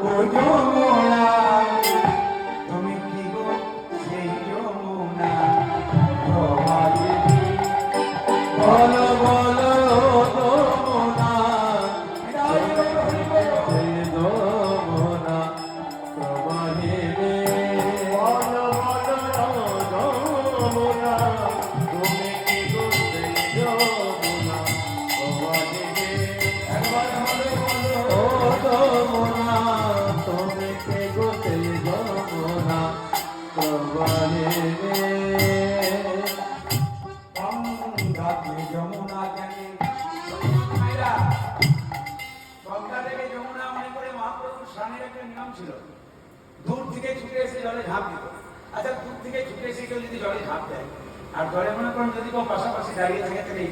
ও যমুনা, তুমি কি গো সেই যমুনা। ছিল, দূর থেকে ছুটে এসে জলে ঝাঁপ দিত। আচ্ছা, দূর থেকে ছুটে এসে কেউ যদি জলে ঝাঁপ দেয়, আর জলে মনে করেন যদি কেউ পাশাপাশি দাঁড়িয়ে থাকে, তাহলে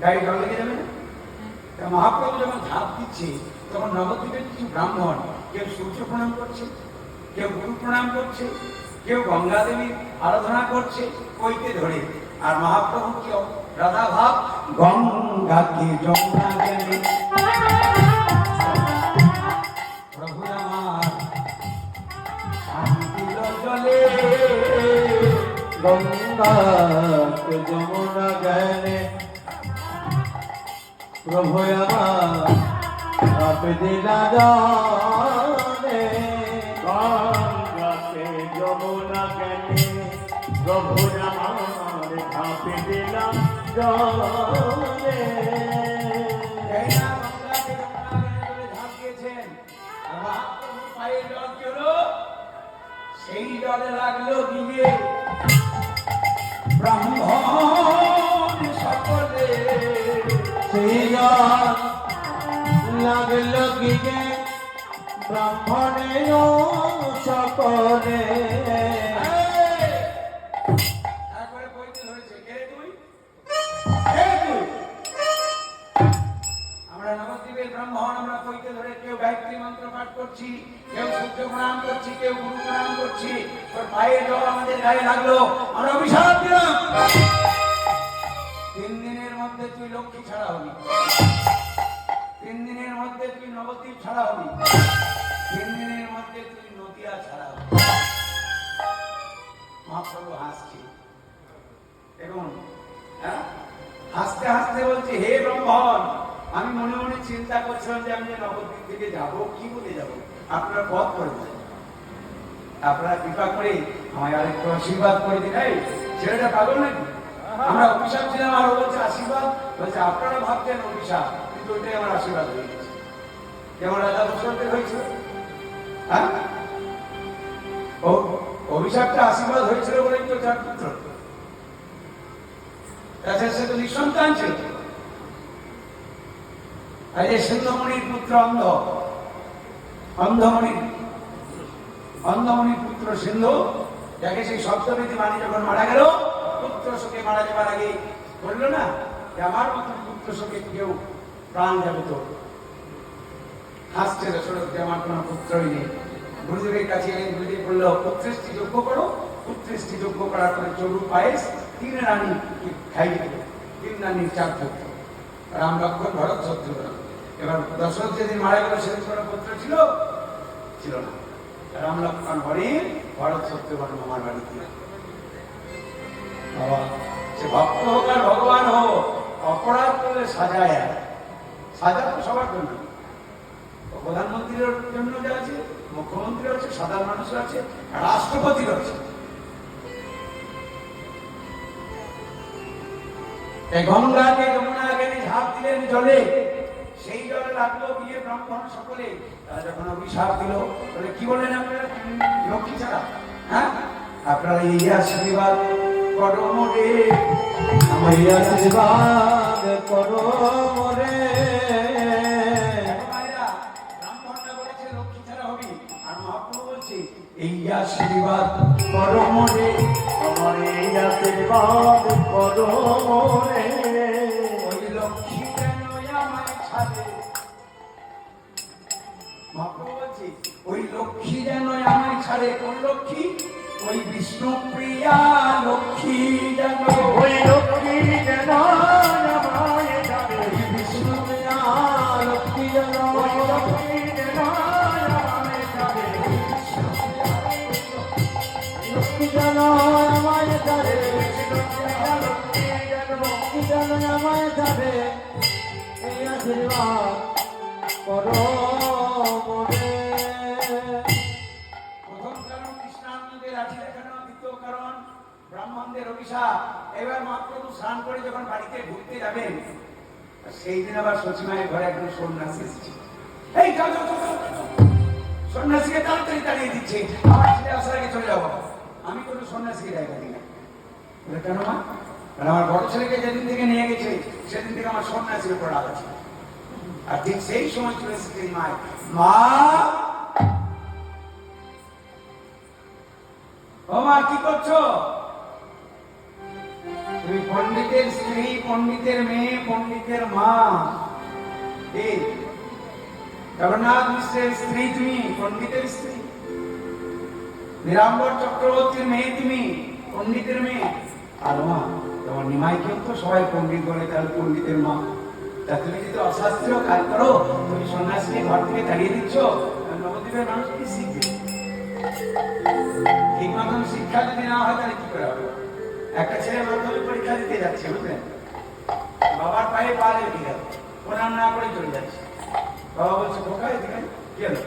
গায়ে জল লেগে যাবে না? তা মহাপ্রভু যখন ঝাঁপ দিচ্ছে, তখন নবদ্বীপের কিছু ব্রাহ্মণ, কেউ সূর্য প্রণাম করছে, কেউ গুরু প্রণাম করছে, কেউ গঙ্গা দেবীর আরাধনা করছে কইতে ধরে। আর মহাপ্রভু কি রাধা ভাব, গঙ্গাকে যমুনা গেলে প্রভু আমার শান্তি জলে, গঙ্গাকে যমুনা গেলে প্রভু আমার আপে দিলা জানে। গঙ্গাকে যমুনা গেলে প্রভু আমার আপে দিলা জানে। এই না গঙ্গাকে যমুনা গেলে ঝাঁপ দিয়েছেন, আর মহাপ্রভুর পায়ে জল কি হলো? সেই জলে লাগলো গিয়ে ব্রাহ্মণ সকলে, সেই জল লাগলো গিয়ে ব্রাহ্মণের সকলে। একবারে কইতে ধরেছে, কে তুই? কে তুই? আমরা নবদ্বীপের ব্রাহ্মণ, আমরা কইতে ধরে কেউ গায়ত্রী মন্ত্র পাঠ করছি, কেউ সূর্য প্রণাম করছি, কেউ গুরু প্রণাম করছি, তোর পায়ে জল আমাদের গায়ে লাগলো, আমরা অভিশাপ দিলাম, 3 দিনের মধ্যে তুই লক্ষ্মী ছাড়া হবি, 3 দিনের মধ্যে তুই নবদ্বীপ ছাড়া হবি, 3 দিনের মধ্যে তুই নদিয়া ছাড়া হবি। মহাপ্রভু হাসছে, দেখুন, হ্যাঁ, হাসতে হাসতে বলছে, হে ব্রাহ্মণ, আমি মনে মনে চিন্তা করছিলাম যে আমি যে নবদ্বীপ থেকে যাবো, কি বলে যাব, আপনার পথ করে দেন, আপনারা কৃপা করে আমায় আরেকটু আশীর্বাদ করে দিন। এই ছেলেটা পাগল নাকি? আমরা অভিশাপ ছিলাম, আর ও বলছে আশীর্বাদ, বলছে আপনারা ভাবতেন অভিশাপ, কিন্তু ওইটাই আমার আশীর্বাদ হয়ে গেছে, যেমন রাজা দশরথের হয়েছিল। হ্যাঁ, ও অভিশাপটা আশীর্বাদ হয়েছিল বলেই তো 4 পুত্র, তাছাড়া সে তো নিঃসন্তান ছিল। আর যে সিন্ধমণির পুত্র অন্ধমণির পুত্র সিন্ধু, যাকে সেই সপ্তমীতি মানি যখন মারা গেল, পুত্র শোকে মারা যাবার আগে বললো না যে আমার মতন পুত্র শোকে কেউ প্রাণ যাবে, তো হাসছে দশরথ যে আমার কোনো পুত্রই নেই। গুরুদেবের কাছে এলেন, গুরুদেব বললো পুত্রেষ্টি যজ্ঞ করো, পুত্রেষ্টি যজ্ঞ করার পরে চরু পায়েস 3 রানী খাইয়ে দেবে, 3 রানীর 4 পুত্র, রাম লক্ষ্মণ ভরত শত্রুঘ্ন। এবার দশরথ যেদিন মারা গেল সেদিন কোনো পুত্র ছিল না, রাম লক্ষ্মণ হরিণ ভরত শত্রুঘ্ন আমার বাড়িতে। বাবা, সে ভক্ত হোক আর ভগবান হোক, অপরাধ করলে সাজায়, সাজা তো সবার জন্য, প্রধানমন্ত্রীর জন্য যা আছে, মুখ্যমন্ত্রী আছে, সাধারণ মানুষ আছে, রাষ্ট্রপতির আছে। এই গঙ্গাকে যমুনা গেলে ঝাঁপ দিলেন জলে, সেই জলে লাগলো গিয়ে ব্রাহ্মণ সকলে। তারা যখন অভিশাপ দিল, বলে কি বলেন আপনারা লক্ষ্মী ছাড়া? হ্যাঁ, আপনারা এই আশীর্বাদ করো মোরে, আমার আশীর্বাদ করো মোরে। ব্রাহ্মণরা বলেছে লক্ষ্মী ছাড়া হবি, আর মহাপ্রভু বলছে এই আশীর্বাদ করো মোরে, আমার এই আশীর্বাদ করো মোরে। ওই লক্ষ্মী যেন আমায় ছাড়ে, মহাপ্রভু বলছে ওই লক্ষ্মী যেন আমায় ছাড়ে। কোন লক্ষ্মী? ওই বিষ্ণুপ্রিয়া লক্ষ্মী যেন, ওই লক্ষ্মী যেন আমায় ছাড়ে, বিষ্ণুপ্রিয়া লক্ষ্মী যেন, ওই লক্ষ্মী যেন আমায় ছাড়ে, লক্ষ্মী যেন আমায় ছাড়ে, লক্ষ্মী যেন আমায় ছাড়ে। এই আশীর্বাদ করো মোরে। প্রথম কারণ কৃষ্ণানন্দের রাজি দেখানো, দ্বিতীয় কারণ ব্রাহ্মণদের অভিশাপ। এবার মহাপ্রভু স্নান করে যখন বাড়িতে ঘুরতে যাবেন, সেই দিন আবার সচিমায়ের ঘরে একজন সন্ন্যাসী এসেছে। এই যাও যাও যাও যাও, যাও। সন্ন্যাসীকে তাড়াতাড়ি তাড়িয়ে দিচ্ছে, আমার ছেলে আসার আগে চলে যাবো। আমি কোনো সন্ন্যাসীকে জায়গা দিই না। বলে কেন মা? মানে আমার বড় ছেলেকে যেদিন থেকে নিয়ে গেছে সেদিন থেকে আমার সন্ন্যাসীর উপর রাগ আছে। আর ঠিক সেই সময় চলে এসেছে মায়, মা ও মা কি করছো? তুমি পণ্ডিতের স্ত্রী, পণ্ডিতের মেয়ে, পণ্ডিতের মা। এই জগন্নাথ মিশ্রের স্ত্রী তুমি, পণ্ডিতের স্ত্রী। নিরাম্বর চক্রবর্তীর মেয়ে তুমি, পণ্ডিতের মেয়ে। আর মা তোমার নিমাইকেও তো সবাই পণ্ডিত বলে, তাহলে পণ্ডিতের মা। তা তুমি যদি অশাস্ত্রীয় কাজ করো, তুমি সন্ন্যাসীকে ঘর থেকে তাড়িয়ে দিচ্ছ, নবদ্বীপের মানুষ কি শিখবে? ঠিক মতন শিক্ষা যদি না হয় তাহলে কি করে হবে? একটা ছেলে মাধ্যমিক পরীক্ষা দিতে যাচ্ছে, বুঝলেন, বাবার পায়ে পা লেগে গেল, প্রণাম না করে চলে যাচ্ছে। বাবা বলছে খোকা এদিকে কি হলো?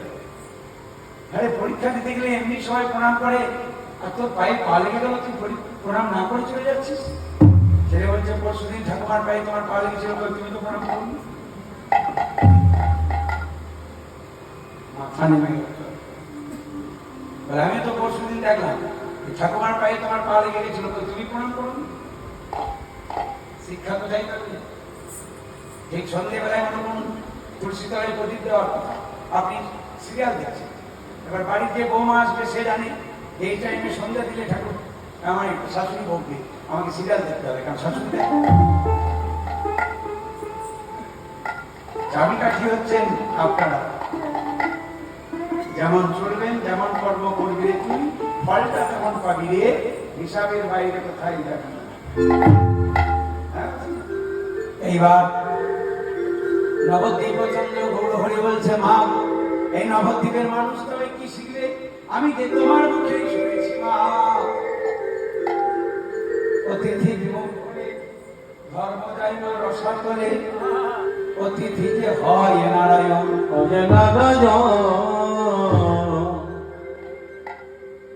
আরে পরীক্ষা দিতে গেলে এমনি সবাই প্রণাম করে, আর তোর পায়ে পা লেগে গেল, তুই প্রণাম না করে চলে যাচ্ছিস। ছেলে বলছে পরশুদিন ঠাকুমার পায়ে তোমার পা লেগেছিল, তুমি তো প্রণাম করনি। মাথা নেমে গেল। আমি তো পরশুদিন দেখলাম ঠাকুমার পায়ে তোমার পা লেগে গেছিল, তুমি প্রণাম করনি। শিক্ষা কোথায় পাবে? ঠিক সন্ধ্যেবেলায় মনে করুন তুলসী তলায় প্রদীপ দেওয়ার কথা, আপনি সিরিয়াল দেখছেন। এবার বাড়ির যে বৌমা আসবে সে জানে এই টাইমে সন্ধ্যা দিলে ঠাকুর আমার শাশুড়ি বউকে আমাকে সিরিয়াল দেখতে হবে, কারণ শাশুড়ি দেখে। চাবিকাঠি হচ্ছেন আপনারা। যেমন চলবেন, যেমন কর্ম করবে তুই, ফলটা তেমন পাবি রে, হিসাবের বাইরে কোথায় যাবি। এইবার নবদ্বীপ চন্দ্র গৌরহরি বলছে, মা এই নবদ্বীপের মানুষ তবে কি শিখবে? আমি যে তোমার মুখেই শুনেছি মা, অতিথি বিমুখ করে ধর্ম যায় না রসা করে, অতিথিতে হয় নারায়ণ।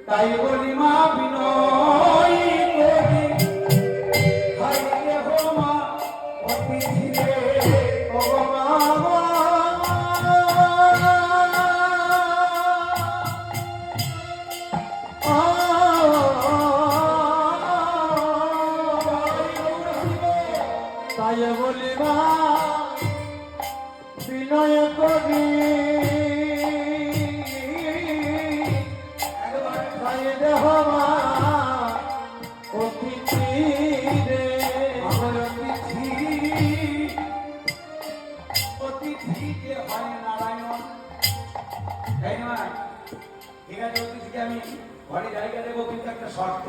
তাই বলি মা বিনয় করি, হারিয়ে হো মা অতিথি রে তাই বলি মা বিনয় করি, তাই দেহ মা অতিথি রে। আমার অতিথি, অতিথিতে হয় নারায়ণ। তাই না? ঠিক আছে, অতিথিকে আমি ঘরে জায়গা দেবো, কিন্তু একটা শর্ত।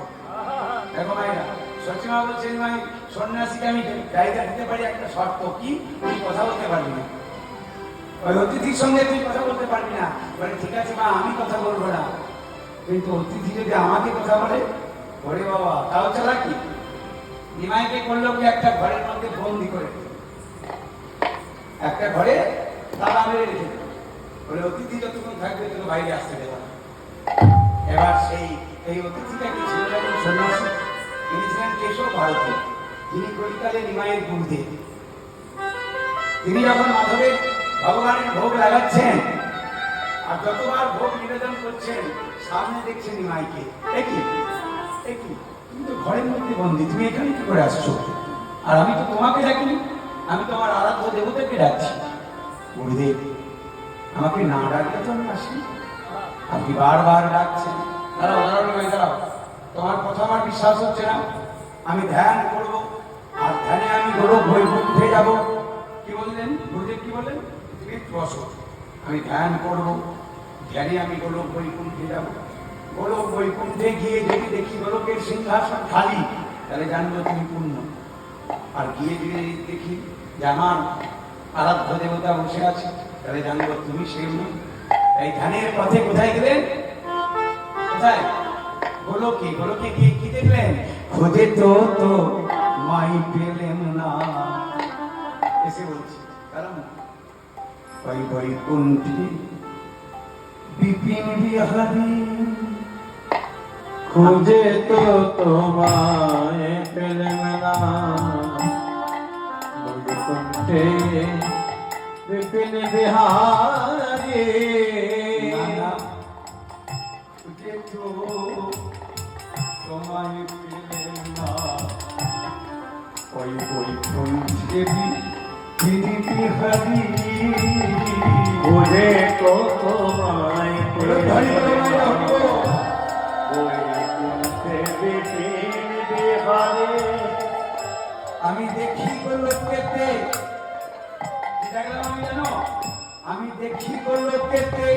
দেখো মায়েরা, সচিমা বলছেন ভাই সন্ন্যাসীকে আমি জায়গা দিতে পারি, একটা শর্ত কি? তুই কথা বলতে পারবি না, ওই অতিথির সঙ্গে তুই কথা বলতে পারবি না। বলে ঠিক আছে মা, আমি কথা বলবো না, কিন্তু অতিথি যদি আমাকে কথা বলে, ওরে বাবা তাও চালাকি। নিমাইকে করলো কি, একটা ঘরের মধ্যে বন্দি করে, একটা ঘরে তালা মেরে রেখে দিল। বলে অতিথি যতক্ষণ থাকবে তোকে বাইরে আসতে দেবে না। এবার এই অতিথিটা কি ছিল একজন সন্ন্যাসী, তিনি ছিলেন কেশব ভারতী, যিনি কলিকালে নিমাইয়ের গুরুদেব। তিনি যখন মাধবের ভগবানের ভোগ লাগাচ্ছেন আর যতবার ভোগ নিবেদন করছেন, সামনে দেখছেন নিমাইকে, একই তুমি তো ঘরের মধ্যে বন্দি, তুমি এখানে কি করে আসছো? আর আমি তো তোমাকে ডাকিনি, আমি তো আমার আরাধ্য দেবতাকে ডাকছি। গুরুদেব আমাকে না ডাকলে তো আমি আসি, আপনি বারবার ডাকছেন। দাঁড়াও দাঁড়াও নিমাই দাঁড়াও, তোমার কথা আমার বিশ্বাস হচ্ছে না। আমি ধ্যান করবো, আর ধ্যানে আমি গোলক বৈকুণ্ঠে যাব। কি বললেন গুরুদেব, কি বললেন? তুমি বসো, আমি ধ্যান করবো, ধ্যানে আমি গোলক বৈকুণ্ঠে যাব। গোলক বৈকুণ্ঠে গিয়ে যদি দেখি গোলকের সিংহাসন খালি, তাহলে জানবো তুমি পূর্ণ। আর গিয়ে যদি দেখি যে আমার আরাধ্য দেবতা বসে আছে, তাহলে জানবো তুমি সেই নয়। এই ধ্যানের পথে কোথায় গেলেন? কোথায়? গোলকে। গোলকে গিয়ে কি দেখলেন? খুঁজে তো মাই পেলেন না। এসে বলছি কারণ ওই বৈকুণ্ঠে বিপিন বিহারী, খুঁজে তো তোমায় পেলেম না, বৈকুণ্ঠে বিপিন বিহারী। খুঁজে তো তোমায় পেলেন না, ওই বৈকুণ্ঠে বিপিন বিহারী। খুঁজে তো তোমায় পেলেম না, বৈকুণ্ঠে বিপিন বিহারে আমি দেখি গো লোকেতে, দেখলাম আমি জানো, আমি দেখি গো লোকেতে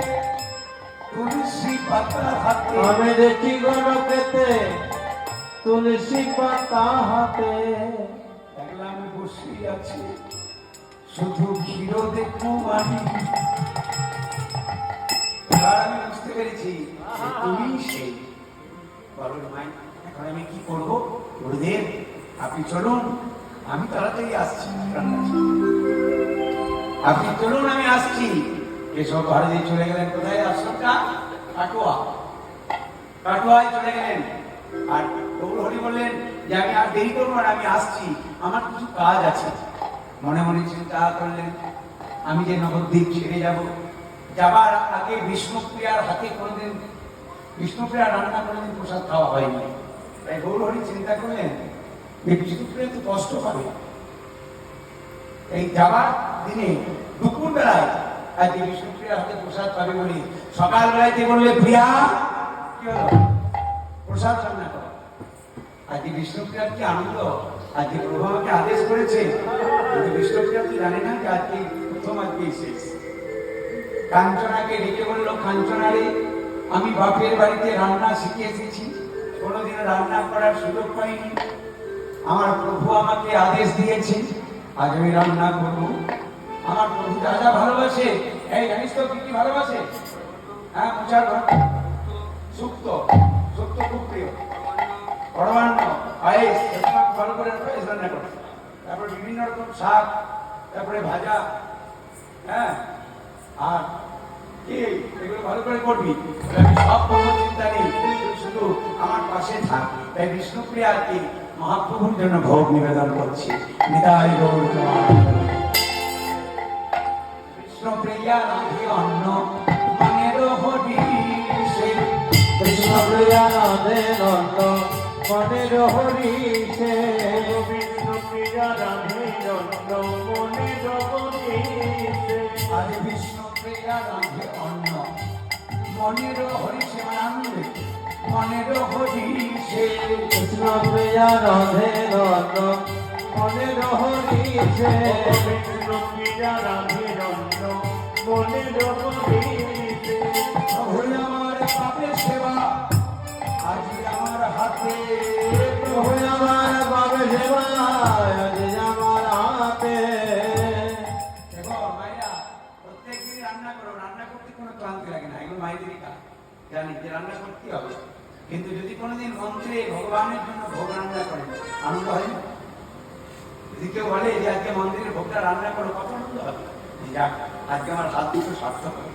তুলসী পাতা হাতে, আমি দেখি গো লোকেতে তুলসী পাতা হাতে, দেখলাম বসে আছে শুধু ক্ষীর দেখবো আমি। এবার আমি বুঝতে পেরেছি যে তুমি সেই। বলো মাই, এখন আমি কি করবো? গুরুদেব আপনি চলুন, আমি তাড়াতাড়ি আসছি, আপনি চলুন আমি আসছি। এসব ঘরে দিয়ে চলে গেলেন কোথায়? আশ্রমটা কাটোয়া, কাটোয়ায় চলে গেলেন। আর গৌর হরি বললেন যে আমি আর দেরি করবো না, আমি আসছি, আমার কিছু কাজ আছে। মনে মনে চিন্তা করলেন আমি যে নবদ্বীপ ছেড়ে যাব, যাবার আগে বিষ্ণুপ্রিয়ার হাতে কোনোদিন, বিষ্ণুপ্রিয়া রান্না কোনোদিন প্রসাদ খাওয়া হয়নি। তাই গৌর হরি চিন্তা করলেন যে বিষ্ণুপ্রিয়া তো কষ্ট পাবে। এই যাবার দিনে দুপুর বেলায় আজকে বিষ্ণুপ্রিয়ার হাতে প্রসাদ পাবে বলে সকাল বেলায় বললে প্রিয়া কি হলো, প্রসাদ রান্না করো। আজকে বিষ্ণুপ্রিয়ার কি আনন্দ, আজকে প্রভু আমাকে আদেশ করেছে। কিন্তু বিষ্ণুপ্রিয়া তো জানে না যে আজকে প্রথম, আজকে শেষ। কাঞ্চনাকে ডেকে বললো, কাঞ্চনা রে, আমি বাপের বাড়িতে রান্না শিখে এসেছি, কোনোদিন রান্না করার সুযোগ পাইনি। আমার প্রভু আমাকে আদেশ দিয়েছে আজ আমি রান্না করবো। আমার প্রভু যা যা ভালোবাসে, এই জানিস তো কি কি ভালোবাসে? হ্যাঁ, মোচার ভাত, শুক্তো, শুক্তো খুব প্রিয়, পরমান্ন, পায়েস, ভালো করে পায়েস রান্না করে, তারপরে বিভিন্ন রকম শাক, তারপরে ভাজা, হ্যাঁ, আর কি এগুলো ভালো করে করবি। আমি সব কোনো চিন্তা নেই, শুধু আমার পাশে থাক। তাই বিষ্ণুপ্রিয়া আর কি মহাপ্রভুর জন্য ভোগ নিবেদন করছি। নিতাই গৌর বিষ্ণুপ্রিয়া রাধে অন্ন মনের হরিষে, কৃষ্ণপ্রিয়া রাধে নন্দ মনের হরিষে, বিষ্ণুপ্রিয়া রাধে নন্দ মনের হরিষে, আরে বিষ্ণুপ্রিয়া রাধে অন্ন মনের হরিষে, মানে আনন্দে মনের হরিষে, কৃষ্ণপ্রিয়া রাধে নন্দ মনের হরিষে, বিষ্ণুপ্রিয়া রাধে নন্দ মনের হরিষে, প্রভু আমার পাপের সেবা আজ আমার হাতে, প্রভু আমার পাপের সেবা আজ আমার হাতে। দেখো মায়েরা প্রত্যেকদিন রান্না করো, রান্না করতে কোনো ক্লান্তি লাগে না, এগুলো মায়েদেরই কাজ, জানি যে রান্না করতে হবে। কিন্তু যদি কোনোদিন মন্ত্রে ভগবানের জন্য ভোগ রান্না করেন, আনন্দ হয় না? যদি কেউ বলে যে আজকে মন্দিরের ভোগটা রান্না করো, কত আনন্দ হবে। যাক, আজকে আমার হাত দুটো সার্থক হবে,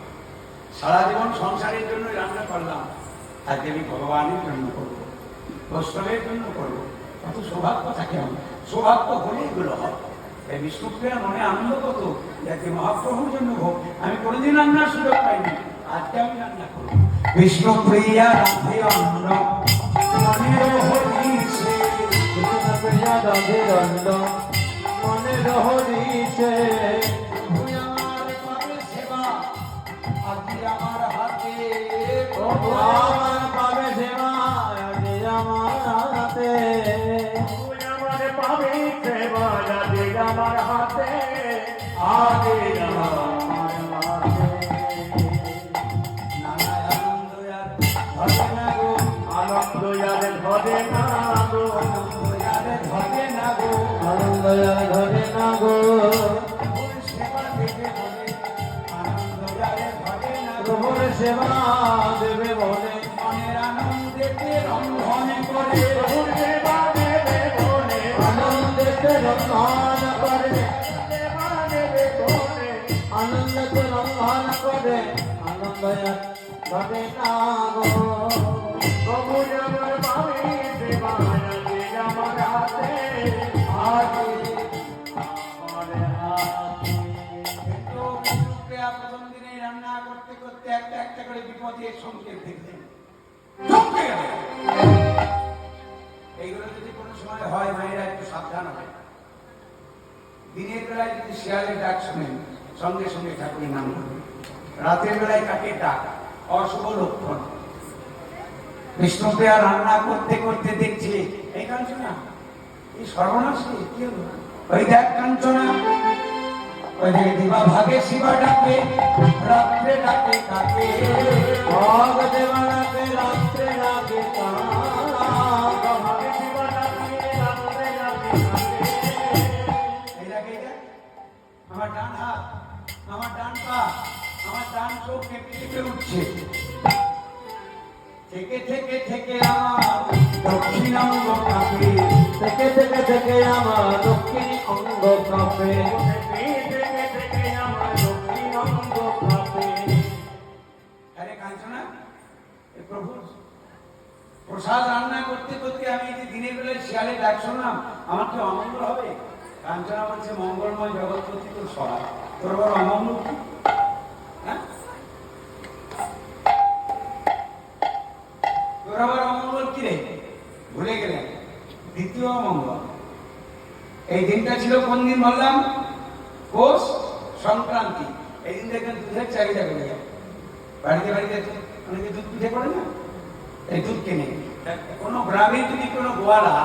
সারা জীবন সংসারের জন্য রান্না করলাম, আজকে আমি ভগবানের জন্য করবো, বৈষ্ণবের জন্য করবো। কত সৌভাগ্য থাকে, আমার সৌভাগ্য হলে এগুলো হয়। এই বিষ্ণুপ্রিয়ার মনে আনন্দ কত, যাতে মহাপ্রভুর জন্য ভোগ আমি কোনোদিন রান্নার সুযোগ পাইনি, আজকে আমি রান্না করবো। বিষ্ণুপ্রিয়া রাধে অন্ন মনের হরিষে, কৃষ্ণপ্রিয়া রাধে নন্দ মনের হরিষে, প্রভু আমার পাপের সেবা আজ আমার হাতে, প্রভু আমার পাবে সেবা আজ আমার হাতে, প্রভু আমার পাবে সেবা আজ আমার হাতে, আজ আমার হাতে। নানা আনন্দ আর ঘটে না গো, আনন্দ আর ধরে না গো, আনন্দ আর ঘটে না গো, আনন্দ আর ধরে না গো, প্রভুর সেবা দেবে বলে আনন্দ আর ঘটে না গো, প্রভুর সেবা দেবে বলে মনের আনন্দেতে রন্ধন করে, প্রভুর সেবা দেবে বলে আনন্দেতে রন্ধন করে, সেবা দেবে বলে আনন্দেতে রন্ধন করে, আনন্দ আর ঘটে না গো, প্রভু আমার পাবে সেবা আজ আমার হাতে, আজ আমার হাতে। কিন্তু বিষ্ণুপ্রিয়া প্রথম দিনে রান্না করতে করতে একটা একটা করে বিপদের সংকেত দেখলেন, ঢুকে গেল। এইগুলো যদি কোনো সময় হয়, মায়েরা একটু সাবধান হয়। দিনের বেলায় যদি শিয়ালের ডাক শুনেন, সঙ্গে সঙ্গে ঠাকুরের নাম করবেন। রাতের বেলায় কাকে ডাক, অশুভ লক্ষণ। বিষ্ণুপ্রিয়া রান্না করতে করতে দেখছে এই কাঞ্চনা, এই সর্বনাশ কি হলো? ওই দেখ কাঞ্চনা, ওই দেখ দিবা ভাগে শিবা ডাকে, রাত্রে ডাকে কাকে, ভাগ দেবা ডাকে রাত্রে ডাকে ভাগে শিবা ডাকে রাত্রে ডাকে এই দেখ এই দেখ, আমার ডান হাত, আমার ডান পা, আমার ডান চোখ কেঁপে কেঁপে উঠছে। থেকে থেকে থেকে আমার দক্ষিণাঙ্গ কাঁপে, থেকে থেকে থেকে আমার দক্ষিণ অঙ্গ কাঁপে, থেকে থেকে আমার দক্ষিণ অঙ্গ কাঁপে। আরে কাঞ্চনা, এ প্রভু প্রসাদ রান্না করতে করতে আমি যে দিনের বেলায় শিয়ালে ডাক শুনলাম, আমার কি অমঙ্গল হবে? কাঞ্চনা বলছে মঙ্গলময় জগৎপতি তোর সহায়, তোর বড় অমঙ্গল কি? হ্যাঁ, তোর আবার অমঙ্গল কি রে? ভুলে গেলেন দ্বিতীয় অমঙ্গল। এই দিনটা ছিল কোন দিন বললাম? পৌষ সংক্রান্তি। এই দিন দেখবেন দুধের চাহিদা বেড়ে যায়। বাড়িতে বাড়িতে অনেকে দুধ পিঠে করে না, এই দুধ কেনে। কোনো গ্রামে যদি কোনো গোয়ালা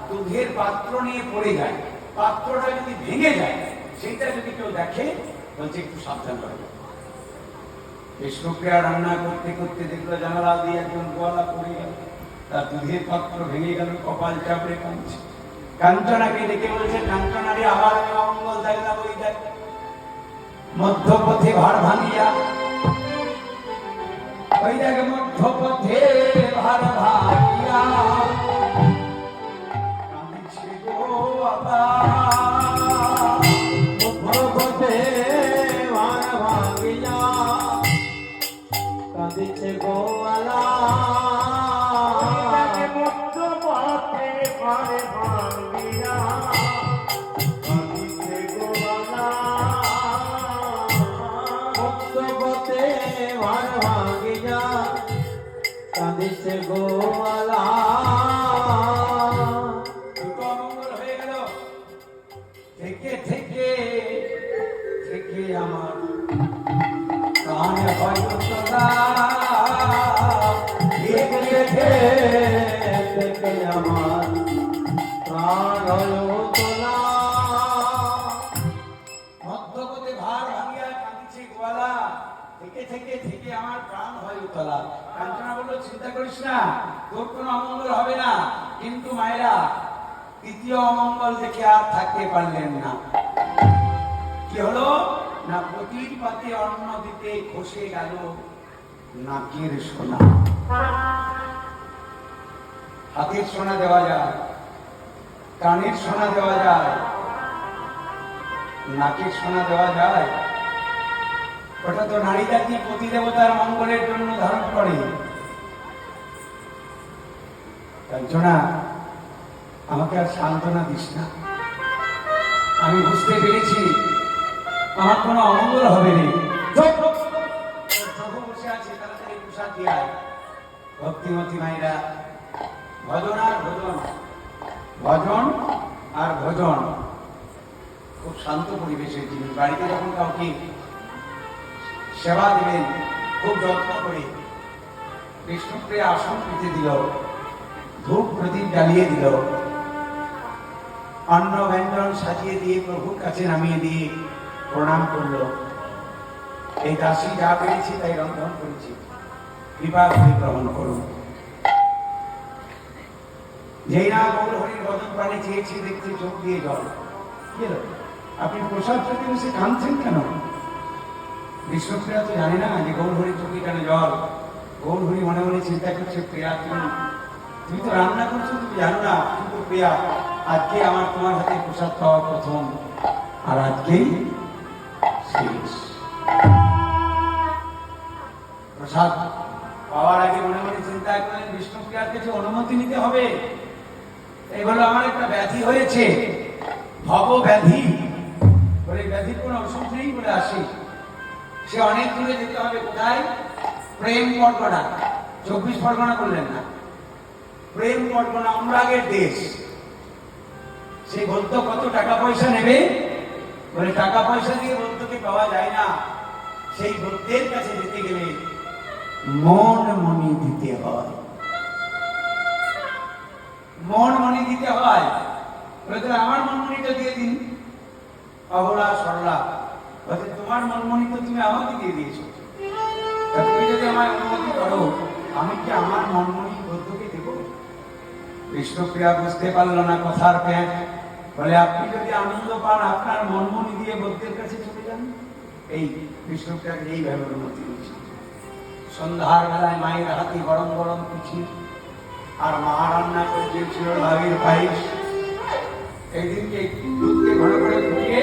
দুধের পাত্র নিয়ে পড়ে যায়, পাত্রটা যদি ভেঙে যায়, সেইটা যদি কেউ দেখে বলছে একটু সাবধান করে। বিষ্ণুপ্রিয়া রান্না করতে করতে দেখলো জানালা দিয়ে একজন গোয়ালা পড়ে গেল, তার দুধের পাত্র ভেঙে গেল, কপাল চাপড়ে কাঁদছে। কাঞ্চনাকে ডেকে বলছে, কাঞ্চনা রে আবার আমি অমঙ্গল দেখলাম। ওই দেখ মধ্যপথে ভার ভাঙিয়া, ওই দেখ মধ্যপথে ভার ভাঙিয়া কাঁদিছে গোয়ালা, মধ্যপথে ভার ভাঙিয়া কাঁদিছে গোয়ালা, মধ্যপথে ভার ভাঙিয়া কাঁদিছে গোয়ালা, মধ্যপথে ভার ভাঙিয়া কাঁদিছে গোয়ালা। দুটো অমঙ্গল হয়ে গেল। থেকে থেকে থেকে আমার কানে হয়তো তোলা, থেকে থেকে থেকে আমার প্রাণ হলো তোলা, মধ্যপথে ভার ভাঙিয়া কাঁদিছে গোয়ালা, থেকে থেকে থেকে আমার প্রাণ হয় উতলা। কাঞ্চনা বললো, চিন্তা করিস না, তোর কোনো অমঙ্গল হবে না। কিন্তু মায়েরা দ্বিতীয় অমঙ্গল দেখে আর থাকতে পারলেন না। কি হলো না, প্রতির পাতে অন্ন দিতে খসে গেল নাকের সোনা। হাতের সোনা দেওয়া যায়, কানের সোনা দেওয়া যায়, নাকের সোনা দেওয়া যায়। ওটা তো নারী জাতি পতি দেবতার মঙ্গলের জন্য ধারণ করে। কাঞ্চনা, আমাকে আর সান্ত্বনা দিস না। আমি বুঝতে পেরেছি আমার কোনো অমঙ্গল হবে না। প্রভু বসে আছে, তাড়াতাড়ি প্রসাদ দিয়ে আয়। ভক্তিমতী মায়েরা ভজন আর ভজন, ভজন আর ভজন, খুব শান্ত পরিবেশের জিনিস। বাড়িতে যখন কাউকে সেবা দিলেন খুব যত্ন করে, বিষ্ণুপ্রিয়া আসন পেতে দিল, ধূপ প্রদীপ জ্বালিয়ে দিল, অন্ন ব্যঞ্জন সাজিয়ে দিয়ে প্রভুর কাছে নামিয়ে দিয়ে প্রণাম করল। এই দাসী যা পেরেছি তাই রন্ধন করেছি, কৃপা করে গ্রহণ করুন। যেই না গৌর হরির ভজন পানে চেয়েছি, দেখছি চোখ দিয়ে জল। কি হলো, আপনি প্রসাদ পেতে বসে কাঁদছেন কেন? বিষ্ণুপ্রিয়া তো জানে না যে গৌর হরির চোখে কেন জল। গৌর হরি মনে মনে চিন্তা করছে, প্রিয়া তুমি তো রান্না করছো, তুমি জানো না। কিন্তু প্রিয়া, আজকে আমার তোমার হাতে প্রসাদ পাওয়া প্রথম, আর আজকেই শেষ। প্রসাদ পাওয়ার আগে মনে মনে চিন্তা করেন, বিষ্ণুপ্রিয়ার কাছে অনুমতি নিতে হবে। এগুলো আমার একটা ব্যাধি হয়েছে, ভব ব্যাধি বলে, ব্যাধির কোনো ওষুধ নেই বলে আসি। সে অনেক দূরে যেতে হবে। কোথায়? প্রেম পরগনা। 24 পরগনা করলেন না, প্রেম পরগনা, অনুরাগের দেশ। সে বলতো কত টাকা পয়সা নেবে, বলে টাকা পয়সা দিয়ে বলতোকে পাওয়া যায় না। সেই ভক্তের কাছে যেতে গেলে মন মনি দিতে হয়। মনমণি দিতে হয়, বলে আমার মনমণিটা দিয়ে দিন। অবলা সরলা বলছে তোমার মনমণি তো তুমি আমাকে দিয়ে দিয়েছো, তুমি যদি আমায় অনুমতি করো আমি কি আমার মনমণি বৌদ্ধকে দেব? বিষ্ণুপ্রিয়া বুঝতে পারলো না কথার প্যাঁচ, বলে আপনি যদি আনন্দ পান আপনার মনমণি দিয়ে বৌদ্ধের কাছে চলে যান। এই বিষ্ণুপ্রিয়াকে এইভাবে অনুমতি দিয়েছে। সন্ধ্যার বেলায় মায়ের হাতে গরম গরম খিচুড়ি আর মা রান্না করে দিয়েছিল লাউয়ের পায়েস। একদিনকে দুধকে ঘন করে ফুটিয়ে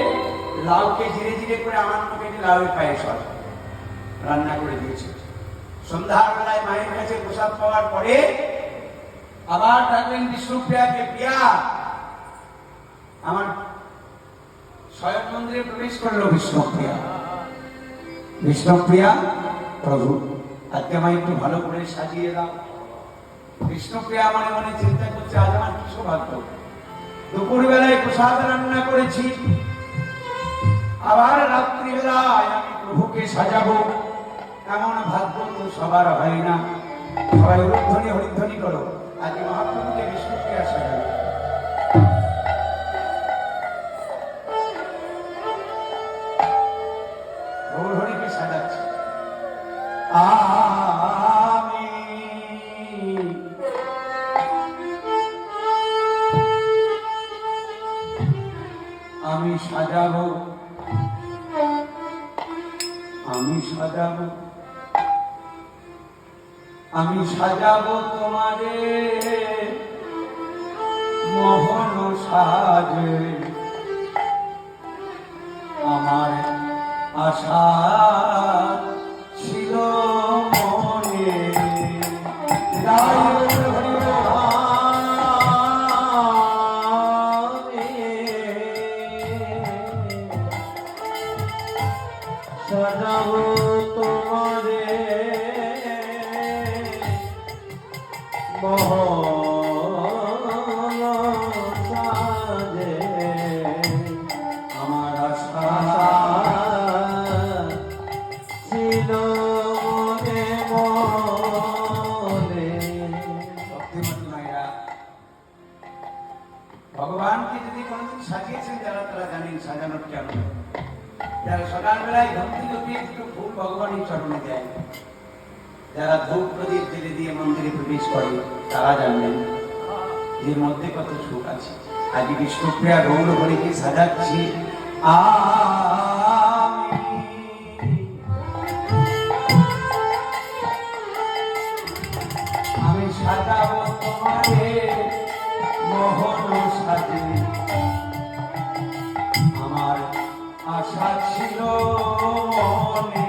লাউকে ধীরে ধীরে করে আমান্য কেটে লাউয়ের পায়েস রান্না করে দিয়েছে। সন্ধ্যার বেলায় মায়ের কাছে প্রসাদ পাওয়ার পরে আবার ডাকলেন বিষ্ণুপ্রিয়াকে, প্রিয়া আমার শয়ন মন্দিরে প্রবেশ করলো বিষ্ণুপ্রিয়া। বিষ্ণুপ্রিয়া প্রভু আজকে আমায় একটু ভালো করে সাজিয়ে দাও। বিষ্ণুপ্রিয়া মনে মনে চিন্তা করছে আজ আমার কি সৌভাগ্য, দুপুর বেলায় প্রসাদ রান্না করেছি, আবার রাত্রিবেলায় আমি প্রভুকে সাজাবো, এমন ভাগ্য তো সবার হয় না। সবাই হরিধ্বনি হরিধ্বনি করো, আজকে মহাপ্রভুকে বিষ্ণুপ্রিয়া সাজাবো। গৌরহরিকে সাজাচ্ছে। আমি সাজাবো, আমি সাজাবো, আমি সাজাবো তোমারে মোহন সাজে, আমার আশা ছিল মনে। সাজাবো তোমারে মোহন সাজে, আমার আশা ছিল মনে মনে। ভক্তিমতী মায়েরা, ভগবানকে যদি কোনোদিন সাজিয়েছেন যারা তারা জানেন সাজানোর কেন। যারা সকালবেলায় ঘুম থেকে উঠে একটু ফুল ভগবানের চরণে দেয়, যারা ধূপ প্রদীপ জেলে দিয়ে মন্দিরে প্রবেশ করে তারা জানবেন এর মধ্যে কত সুখ আছে। আজ বিষ্ণুপ্রিয়া গৌরহরিকে সাজাচ্ছি। আমি সাজাবো তোমারে মোহন সাজে, আমার আশা ছিল মনে।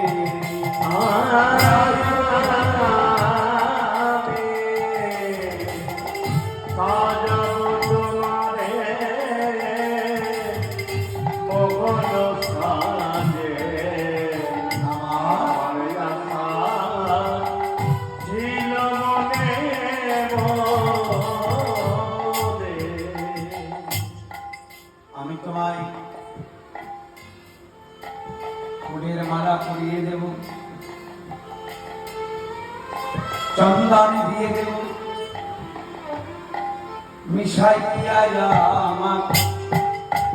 সাজাবো তোমারে মোহন সাজে, আমার আশা ছিল মনে মনে। আমি তোমায় ফুলের মালা পরিয়ে দেব, চন্দন দিয়ে দেব, মিশাই আমার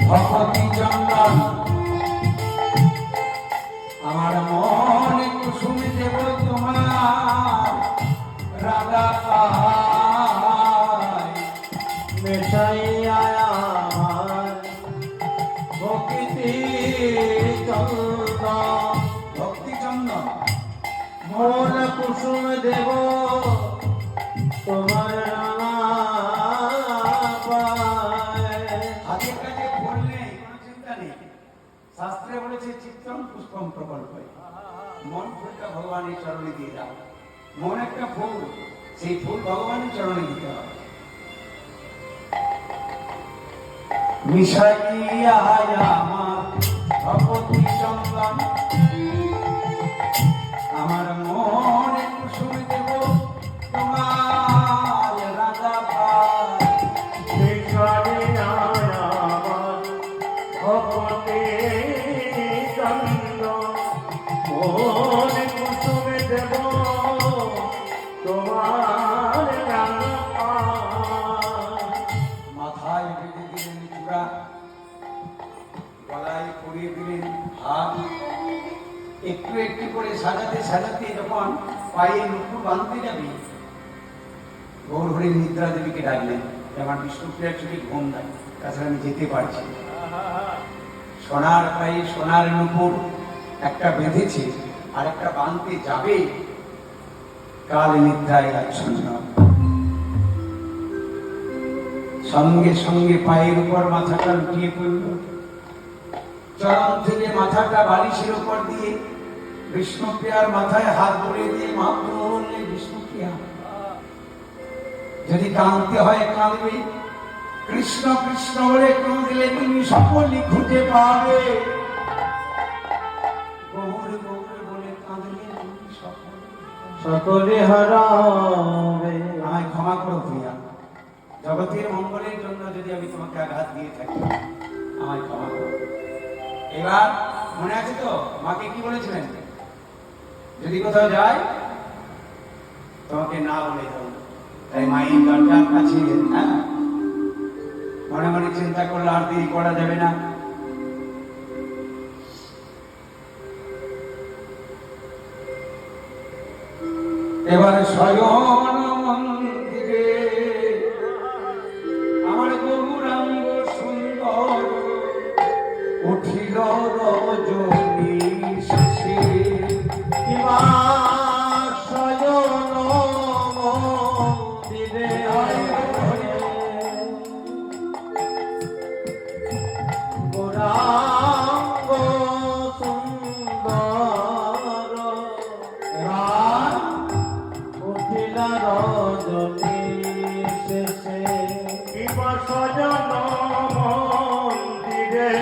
ভগবতী চন্দন, আমার মনে কুসুম দেব তোমার রাধা পায়। মেশাইয়া আমার ভক্তি চন্দন, ভক্তি চন্দন মন কুসুম দেব তোমার রাঙা পায়। হাতের কাছে ফুল নেই, কোনো চিন্তা নেই। শাস্ত্রে বলেছে চিত্তম পুষ্পম প্রকল্প, মন ফুলটা ভগবানের চরণে দিয়ে দাও। মন একটা ফুল, সেই ফুল ভগবানের চরণে দিতে হবে। মিশাইয়া আমার ভগবতী চন্দন, আমার মনে কুসুম দেব তোমার রাধা পায়। মেশাইয়া আমার ভক্তি চন্দন, মন কুসুম দেব তোমার রাঙা পায়। একটু একটু করে সাজাতে সাজাতে যখন পায়ে নুপুর বাঁধতে যাবে, গৌরহরি নিদ্রা দেবীকে ডাকলেন, আমার বিষ্ণুপ্রিয়ার চোখে ঘুম নাই, তাছাড়া আমি যেতে পারছি না। সোনার পায়ে সোনার নুপুর একটা বেঁধেছে, আর একটা বাঁধতে যাবে, কাল নিদ্রায় আচ্ছন্ন। সঙ্গে সঙ্গে পায়ের উপর মাথাটা লুটিয়ে পড়ল, চরণ থেকে মাথাটা বালিশের উপর দিয়ে বিষ্ণুপ্রিয়ার মাথায় হাত ধরে দিয়ে মহাপ্রভু বললেন, বিষ্ণুপ্রিয়া, যদি কাঁদতে হয় কাঁদবে, কৃষ্ণ কৃষ্ণ বলে কাঁদলে তুমি সকলই খুঁজে পাবে, গৌর গৌর বলে কাঁদলে তুমি সকলে হারাবে। আমায় ক্ষমা করো প্রিয়া, জগতের মঙ্গলের জন্য যদি আমি তোমাকে আঘাত দিয়ে থাকি, আমায় ক্ষমা করো। এবার মনে আছে তো মাকে কি বলেছিলেন, যদি কোথাও যায় তোমাকে না বলে যাও। তাই মায়ের দরজার কাছে, হ্যাঁ, মনে মনে চিন্তা করলে আর দেরি করা যাবে না। এবারে স্বয়ং মন্দিরে আমার গৌরাঙ্গ সুন্দর উঠিল রজনী শেষে, শয়ন মন্দিরে গৌরাঙ্গ সুন্দর উঠিল রজনী শেষে, শয়ন মন্দিরে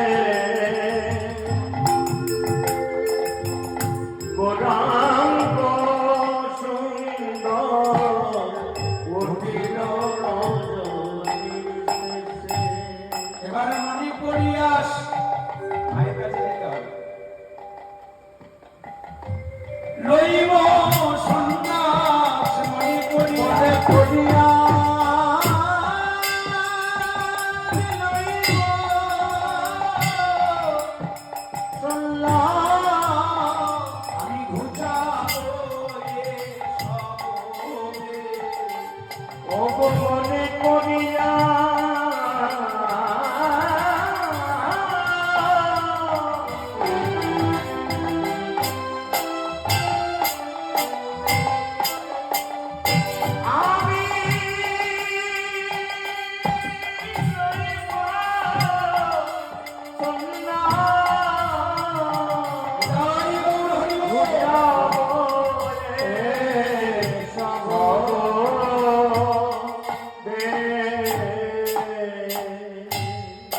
গৌরাঙ্গ সুন্দর উঠিল রজনী শেষে। এবারে মনে করিয়াস মায়ের কাছে যেতে হবে, লইব সন্ন্যাস মনে করিয়া আমি ঘুচাবো এ সবরে। মনে করিয়া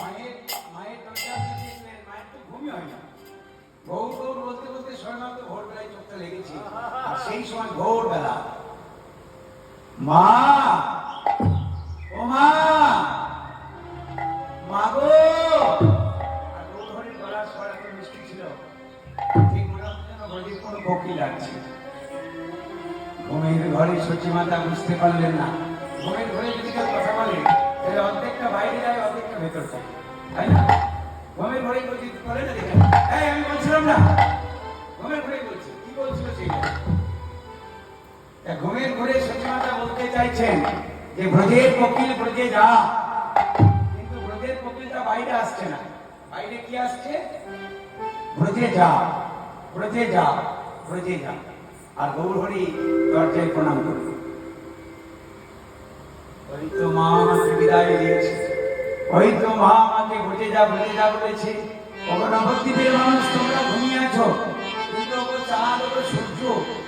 আমি মায়ের দরজার কাছে এলেন, মায়ের তো ঘুমই হয় না। গৌর গৌর বলতে বলতে স্বয়ং ভোরবেলায় চোখটা লেগেছে, আর সেই সময় ভোরবেলা মা, ও মা, মা গো। আর গৌরহরির গলার স্বর এত মিষ্টি ছিল, ঠিক মনে হচ্ছে যেন গলির কোনো কোকিল ডাকছে। ঘুমের ঘরে সচিমাতা বুঝতে পারলেন না, ঘুমের ঘরে যদি কেউ কথা বলে তাহলে অর্ধেকটা বাইরে যায়, অর্ধেকটা ভেতর যায়, তাই না? ঘুমের ঘরে বলছি বলে না, দেখেন, এই আমি বলছিলাম না, ঘুমের ঘরে বলছি, কি বলছিল সেইটা। ঘুমের ঘরে সচিমাতা বলতে চাইছেন যে ব্রজের কোকিল ব্রজে যা, কিন্তু ব্রজের কোকিলটা বাইরে আসছে না। বাইরে কি আসছে? ব্রজে যা, ব্রজে যা, ব্রজে যা। আর গৌরহরি দরজায় প্রণাম করল, ওই তো মা আমাকে বিদায় দিয়েছে, ওই তো মা আমাকে ব্রজে যা বলেছে। ওগো নবদ্বীপের মানুষ, তোমরা ঘুমিয়ে আছো, কিন্তু ওগো চাঁদ, ওগো সূর্য,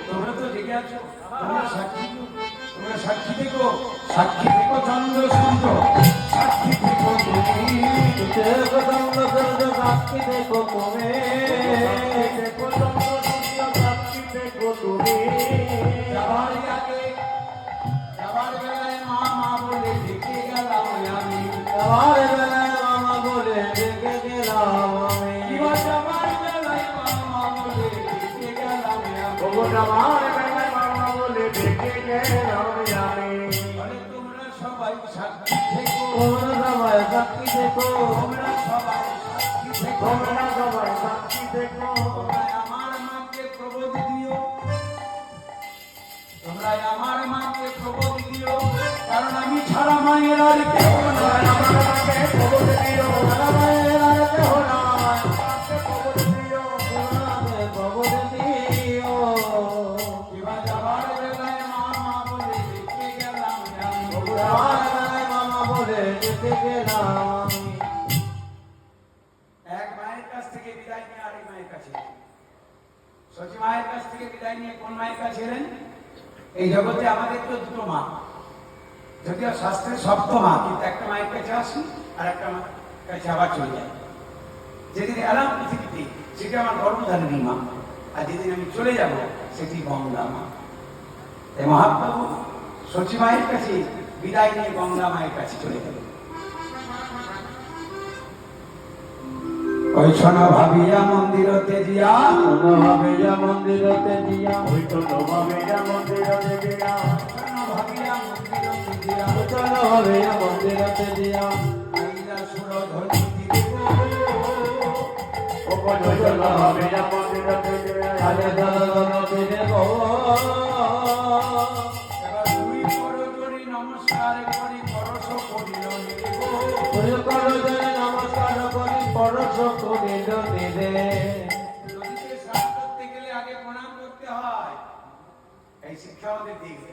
তোমরা তো জেগে আছো। তোমরা সাক্ষী, তোমরা সাক্ষী দেখো, সাক্ষী দেখো চন্দ্র সূর্য, সাক্ষী দেখো তুমি, সাক্ষী দেখো তুমি, দেখো চন্দ্র সূর্য, সাক্ষী দেখো তুমি। যাবার আগে, যাবার বেলায় মা মা বলে ডেকে গেলাম আমি, যাবার বেলায় মামা বলে ডেকে গেলাম আমি, যাবার বেলায় মা মা বলে ডেকে গেলাম আমি, যাবার বেলায় মামা বলে ডেকে গেলাম আমি। বলে তোমরা সবাই সাক্ষী থেকো, তোমরা সবাই সাক্ষী দেখো, তোমরা সবাই সাক্ষী থেকো, তোমরা সবাই সাক্ষী দেখো। তোমরা আমার মাকে সচি মায়ের কাছ থেকে বিদায় নিয়ে কোন মায়ের কাছে এলেন? এই জগতে আমাদের তো দুটো মা, যদিও শাস্ত্রের সপ্ত মা, কিন্তু একটা মায়ের কাছে আসি আর একটা মায়ের কাছে আবার চলে যায়। যেদিন এলাম পৃথিবীতে সেটা আমার গর্ভধারিণী মা, আর যেদিন আমি চলে যাব সেটি গঙ্গা মা। তাই মহাপ্রভু সচি মায়ের কাছে বিদায় নিয়ে গঙ্গা মায়ের কাছে চলে গেল। ওই শোনো ভাবিয়া মন্দিরতে দিয়া, শোনো ভাবিয়া মন্দিরতে দিয়া, ওই শোনো ভাবিয়া মন্দিরতে দিয়া, শোনো ভাবিয়া মন্দিরতে দিয়া, শোনো ভাবিয়া মন্দিরতে দিয়া, আইলা সুরধ্বনি দেব। ও শোনো ভাবিয়া মন্দিরতে দিয়া, আলে দলদলতে দেব। এবার দুই করজোড়ি নমস্কার করি পরশ করিল নিদেব। দুই করজোড়ি নমস্কার করি পরশ করিল নিদেব। নদীতে স্নান করতে গেলে আগে প্রণাম করতে হয়, এই শিক্ষা আমাদের দিকে।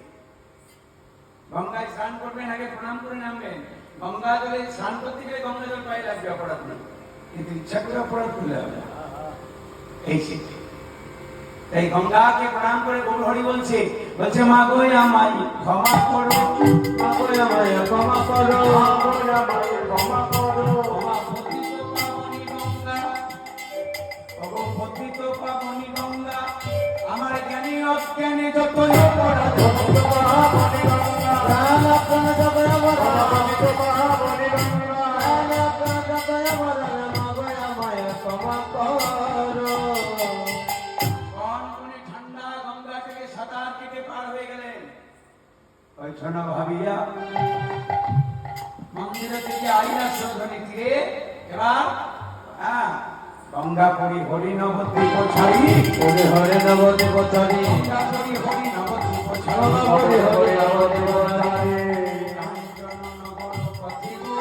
গঙ্গায় স্নান করবেন আগে প্রণাম করে নামবেন। গঙ্গা জলে স্নান করতে গেলে গঙ্গা জল পায়ে লাগবে, অপরাধ নেই, কিন্তু ইচ্ছা করে অপরাধ করলে হবে না। এই শিক্ষা। তাই গঙ্গাকে প্রণাম করে গৌর হরি বলছে মা গো আমায় ক্ষমা করো, মা গো আমায় ক্ষমা করো, মা গো আমায় ক্ষমা করো। মা পতিত পাবনী গঙ্গা, ওগো পতিত পাবনী গঙ্গা, আমার জ্ঞানী অজ্ঞানী যতই অপরাধ পতিত পাবনী গঙ্গা, প্রাণ প্রাণ জগৎ বরণ, পতিত পাবনী গঙ্গা, প্রাণ প্রাণ জগৎ বরণ, মা গো আমায় ক্ষমা করো। কনকনে ঠান্ডা গঙ্গা থেকে সাঁতার কেটে পার হয়ে গেলেন। ওই শোনো ভাবিয়া মন্দির থেকে আইলা সন্ধনি তীরে এবার গঙ্গা পরি হরি নবদ্বীপ ছাড়ি, হরে হরে নবদ্বীপ ছাড়ি, গঙ্গা পরি হরি নবদ্বীপ হরে হরে নবদ্বীপ ছাড়ি। কাঞ্চননগর পথে গো,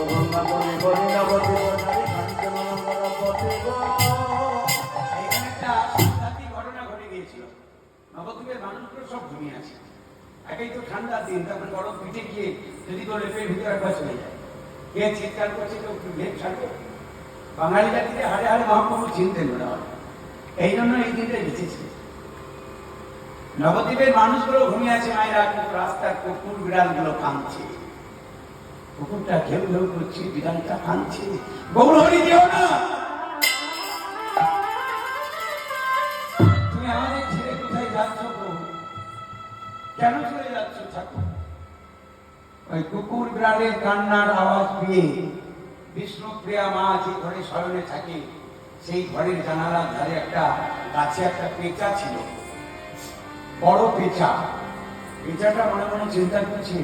গঙ্গা পরি হরি নবদ্বীপ ছাড়ি, কাঞ্চননগর পথে গো। এখানে একটা সাংঘাতিক ঘটনা ঘটে গিয়েছিল। নবদ্বীপের মানুষগুলো সব ঘুমিয়ে আছে। একেই তো ঠান্ডার দিন, তারপরে গরম পিঠে গিয়ে যদি তোর লেপের ভিতরে একবার চলে যায়, কে চিৎকার করছে কেউ লেপ ছাড়বে। বাঙালি জাতিকে হাড়ে হাড়ে মহাপ্রভু চিনতেন না, এই জন্য এই দিনটা বেঁচেছে। নবদ্বীপের মানুষগুলো ঘুমিয়ে আছে মায়েরা, কিন্তু রাস্তার কুকুর বিড়ালগুলো কাঁদছে। কুকুরটা ঘেউ ঘেউ করছে, বিড়ালটা কাঁদছে, গৌর হরি দিও না, তুমি আমাদের ছেড়ে কোথায় যাচ্ছ গো, কেন চলে যাচ্ছ ঠাকুর? ওই কুকুর বিড়ালের কান্নার আওয়াজ পেয়ে বিষ্ণুপ্রিয়া মা যে ঘরে শয়নে থাকে, সেই ঘরের জানালার ধারে একটা গাছে একটা পেঁচা ছিল, বড় পেঁচা। পেঁচাটা মনে মনে চিন্তা করছে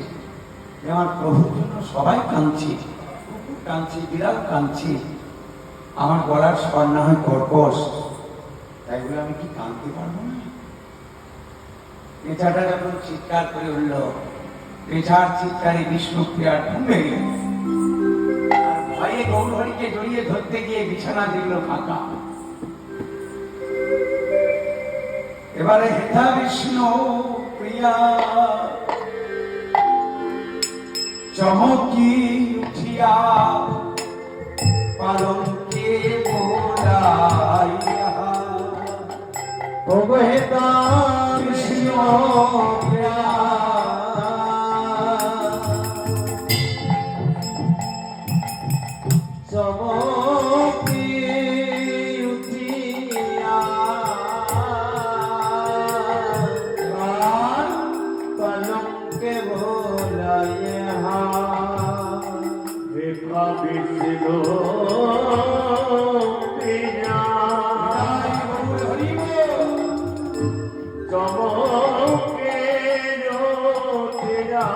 যে আমার প্রভুর জন্য সবাই কাঁদছে, কুকুর কাঁদছে, বিড়াল কাঁদছে, আমার গলার স্বর না হয় কর্কশ, তাই বলে আমি কি কাঁদতে পারবো না? পেঁচাটা যখন চিৎকার করে উঠল, পেঁচার চিৎকারে বিষ্ণুপ্রিয়ার ঘুম ভেঙে গেল। আর ভয়ে গৌরহরিকে জড়িয়ে ধরতে গিয়ে বিছানা দেখল ফাঁকা। এবারে হেথা বিষ্ণু প্রিয়া চমকি উঠিয়া পালঙ্কে বোলাইয়া, ও গো হেতা কৃষ্ণ প্রিয়া, চমকি উঠিয়া পালঙ্কে বোলাইয়া, হেতা কৃষ্ণ প্রিয়া, চমকে জ্যোতিরা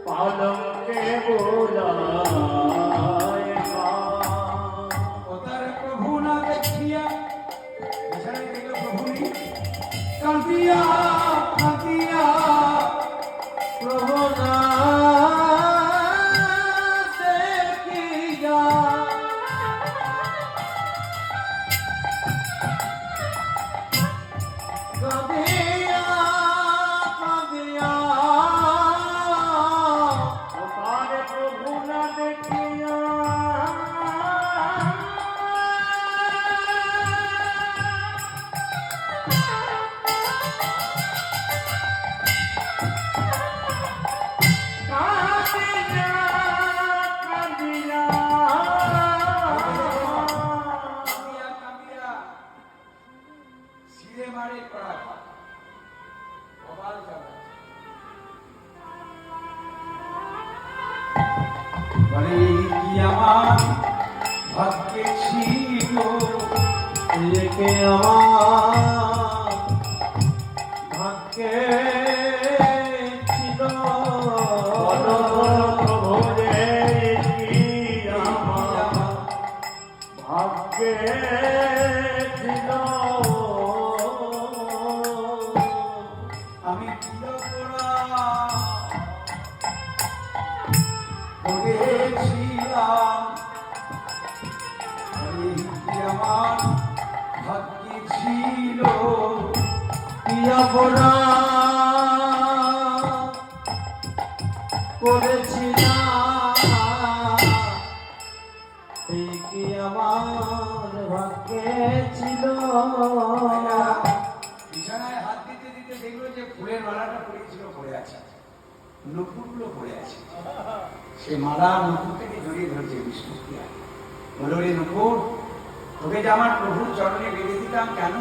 পালঙ্কে বোলায়। ওতার প্রভু না দেখিয়া বিছানায় দেখল প্রভু নেই, কাঁদিয়া কাঁদিয়া প্রভু না দেখিয়া, কাঁদিয়া কাঁদিয়া, ওপারে প্রভু না দেখিয়া আমার ভাগ্যে ছিল, কে আমার ভাগ্যে ছিল, ভোরে কি আমার ভাগ্যে ছিল। আমি করেছিলাম, এই কি আমার ভাগ্যে ছিল, পিয়া পড়া করেছিলাম, এই কি আমার ভাগ্যে ছিল। বিছানায় হাত দিতে দিতে দেখলো যে ফুলের মালাটা পড়েছিল পড়ে আছে, নূপুরগুলো পড়ে আছে। সে মালা নূপুর থেকে জড়িয়ে ধরছে বিষ্ণুপ্রিয়া। বলো রে নূপুর, তোকে যে আমার প্রভুর চরণে বেঁধে দিতাম কেন?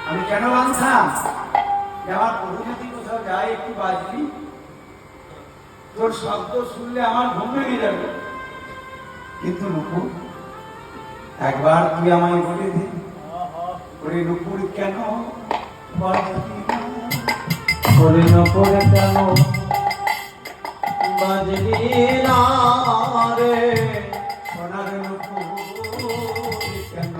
আমি কেন বাঁধতাম? যে আমার প্রভু যদি কোথাও যায় একটু বাজবি, তোর শব্দ শুনলে আমার ঘুম ভেঙে যাবে। কিন্তু নূপুর, একবার তুই আমায় বলে দে, ওরে নূপুর কেন বাজবি না? করে ন করে কেন বাজলি না রে, সোনার নূপুর কেন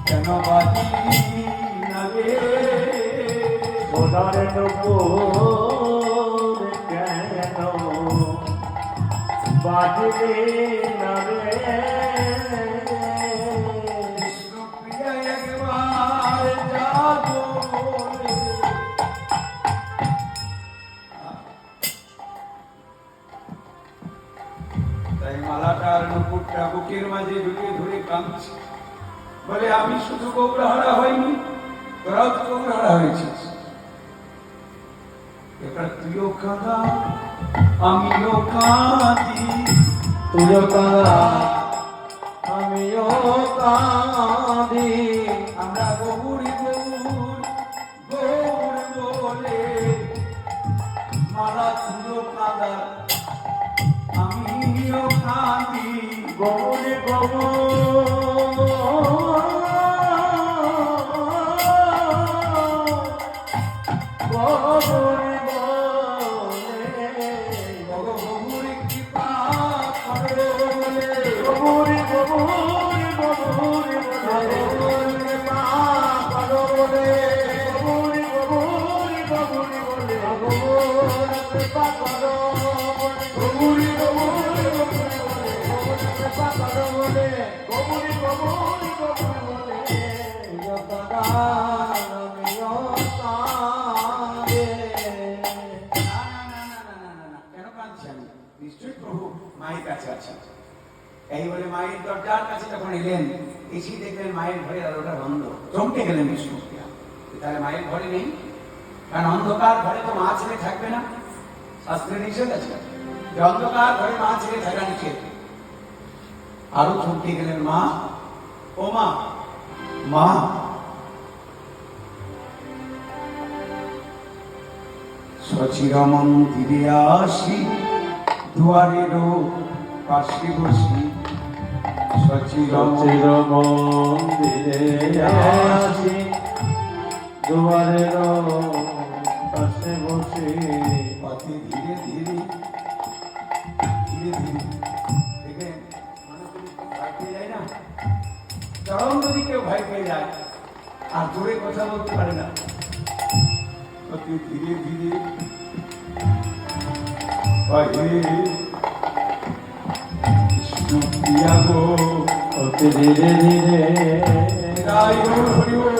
কেন বাজবি না রে? সোনার নূপুর কেন বাজলি না রে। বিষ্ণুপ্রিয়া একবার যাবো বলে। তাই মালাটার নূপুরটা বুকের মাঝে ঢুকে ধরে কাঁদছে, বলে আমি শুধু গৌরহারা হইনি, তোরাও তো গৌরহারা হয়েছিস। এবার তুইও কাঁদা, আমিও কাঁদি, তুইও কাঁদা আমিও কাঁদি, আমরা গৌর গৌর গৌর বলে। মালা তুইও কাঁদা, আমিও কাঁদি, গৌরী গৌর গৌরী গৌর কৃপা করো বলে। গৌরী গৌরী গৌরী গৌরী মা করো বলে, গৌরী গৌরী গৌরী বলে, গৌর কৃপা করো বলে, গৌরী গৌরী গৌরী বলে, গৌর কৃপা করো বলে, গৌরী গৌরী গৌরী বলে। জগদান আমিও কাঁদে। কেন কাঁদছি আমি? নিশ্চয়ই প্রভু মায়ের কাছে আছেন। এই বলে মায়ের দরজার কাছে যখন এলেন, এসে দেখলেন মায়ের ঘরের আলোটা বন্ধ। চমকে গেলেন বিষ্ণুপ্রিয়া, তাহলে মায়ের ঘরে নেই। কারণ অন্ধকার ঘরে তো মা ছেলে থাকবে না, শাস্ত্রে নিষেধ আছে যে অন্ধকার ঘরে মা ছেলে থাকা নিষেধ। আরো চমকে গেলেন মা, ও মা, মা। সচির মন্দিরে আসি, দুয়ারেরও পাশে বসি, সচির চির মন্দিরে আসি, দুয়ারের পাশে বসে, পথে ধীরে ধীরে ধীরে ধীরে দেখবেন মানুষ যদি খুব ভয় পেয়ে যায় না, চরম যদি কেউ ভয় পেয়ে যায় আর জোরে কথা বলতে পারে না, পথে ধীরে ধীরে বিষ্ণুপ্রিয়া গো, অতি ধীরে ধীরে তাই ওর হরি ওর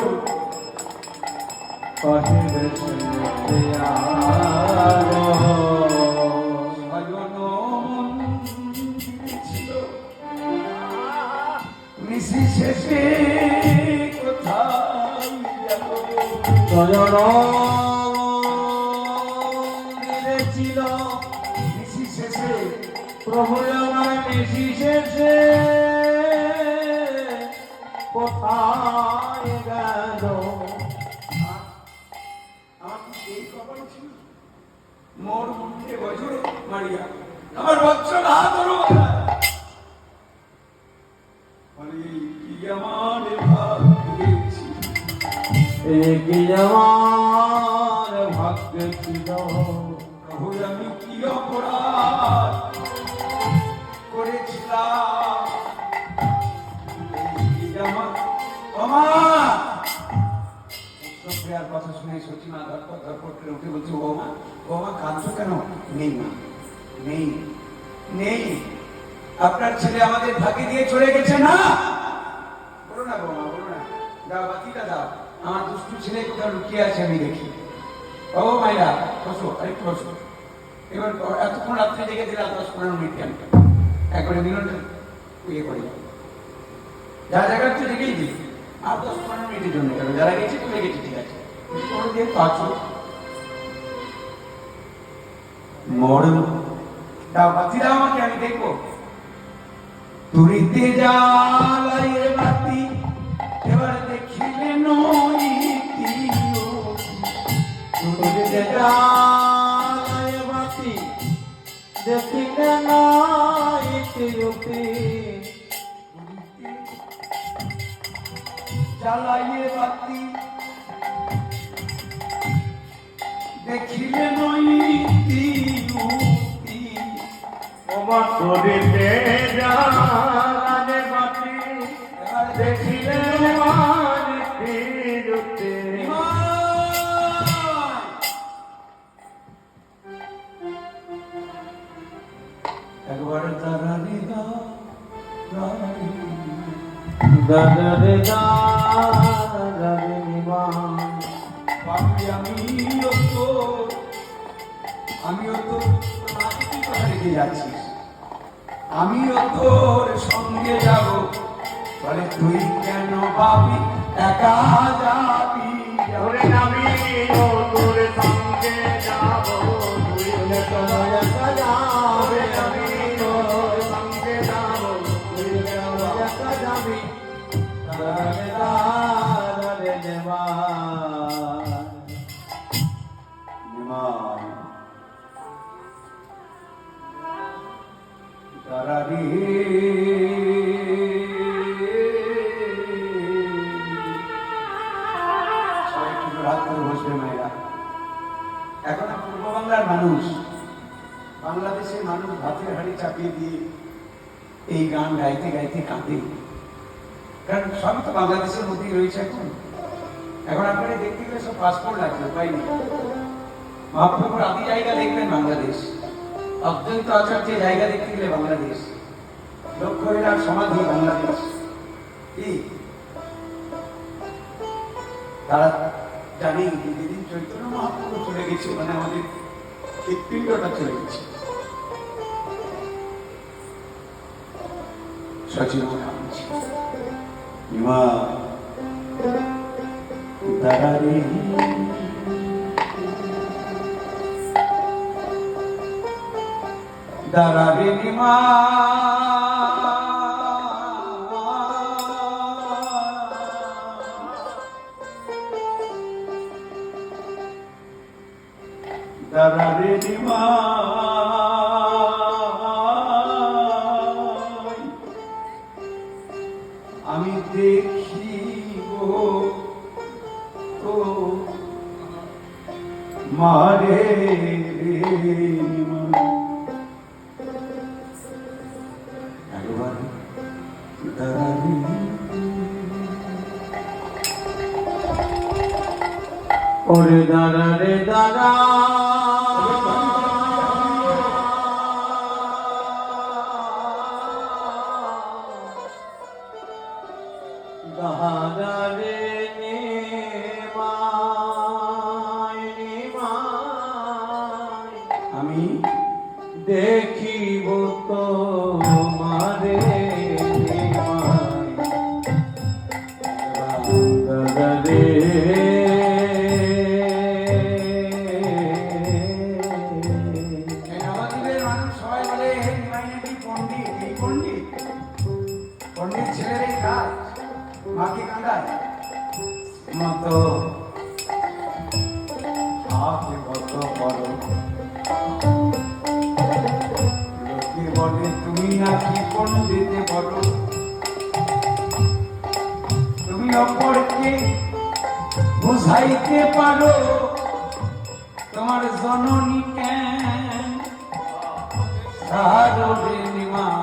কহিবে শুনিয়া গো। সাজন মন্দিরে ছিল নিশি শেষে কোথায় যাব? স্বজন মন্দিরে ছিল নিশি শেষে প্রভু আমার নিশি শেষে কোথায় গেল? আমার কি এই কপাল ছিল? মোর মুখে বজর মারিয়া আমার বৎসর হাত ধরো বলে কি আমার ভাগ দিয়েছি কি আমার ভাগ্য ছিল প্রভু আমি কি অপরাধ করেছিলাম এই আমার আমার প্রিয়ার কথা শুনে সচিমা ধরপট করে উঠে বলছে বৌমা বৌমা কাঁদছো কেন নেই মা নেই নেই আপনার ছেলে আমাদের ফাঁকি দিয়ে চলে গেছে না বলো না বৌমা বলো না দাও বাতিটা দাও আমার দুষ্টু ছেলে কোথাও লুকিয়ে আছে আমি দেখি ও মাইরা বসো আরেকটু বসো এবার এতক্ষণ রাত্রে জেগে দিলাম 10-15 মিনিট কেন একবারে মিনিট ইয়ে করে যা জায়গার তো জেগেই দিই আর 10-15 মিনিটের জন্য কেন যারা গেছে চলে গেছে ঠিক আছে দিয়ে পাচ্ছ মরণ দাও বাতি দাও আমাকে আমি দেখবো তুরিতে জ্বালাইয়ে বাতি এবার দেখিলে নইতি তুরিতে জ্বালাইয়ে বাতি দেখিলে নইতি জ্বালাইয়ে বাতি দেখিলে নইতি ওমা তুরিতে জ্বালাইয়ে বাতি দেখিলে নইতি একবার তারা নিদা দাদরে দাদরে নিমান বাপি আমিও তো মাকে কথা রেখে যাচ্ছিস আমিও তোর সঙ্গে যাব বলে তুই কেন ভাবি একা যাবি ওরে আমিও তোর সঙ্গে যাব তুই কেন একা যাবে আমিও তোর সঙ্গে যাব তুই কেন একা যাবি দাদরে দাদরে নিমান তারারি সবাই একটু রাত করে বসবে মেয়েরা এখন পূর্ব বাংলার মানুষ বাংলাদেশের মানুষ ভাতের হাড়ি চাপিয়ে দিয়ে এই গান গাইতে গাইতে কাঁদে কারণ সবই তো বাংলাদেশের মধ্যেই রয়েছে এখন এখন আপনারা দেখতে গেলে সব পাসপোর্ট লাগবে উপায় নেই মহাপ্রভুর আদি জায়গা দেখবেন বাংলাদেশ অত্যন্ত আচার্যের জায়গা দেখতে গেলে বাংলাদেশ লক্ষ্মীরার সমাধি বাংলাদেশ কি তারা জানি যেদিন চৈতন্য মহাপ্রভু চলে গেছে মানে আমাদের হৃৎপিণ্ডটা চলে গেছে সচিব দাঁড়ারে দাঁড়ারে নিমা দাঁড়ারে নিমা আমি দেখিব ও মারে একবার দাঁড়াবি ওরে দাদা রে দাদা দাদা রে আমি দেখিব তো মারে দাদা রে নবদ্বীপের মানুষ সবাই বলে নিমাই নাকি পণ্ডিত এই পণ্ডিত পণ্ডিত ছেলের এই কাজ মাকে কাঁদায় মতো হাতে কত বড় নাকি পণ্ডিতে বড়, তুমি অপরকে বুঝাইতে পারো তোমার জননী কেন সারবে নিমাই।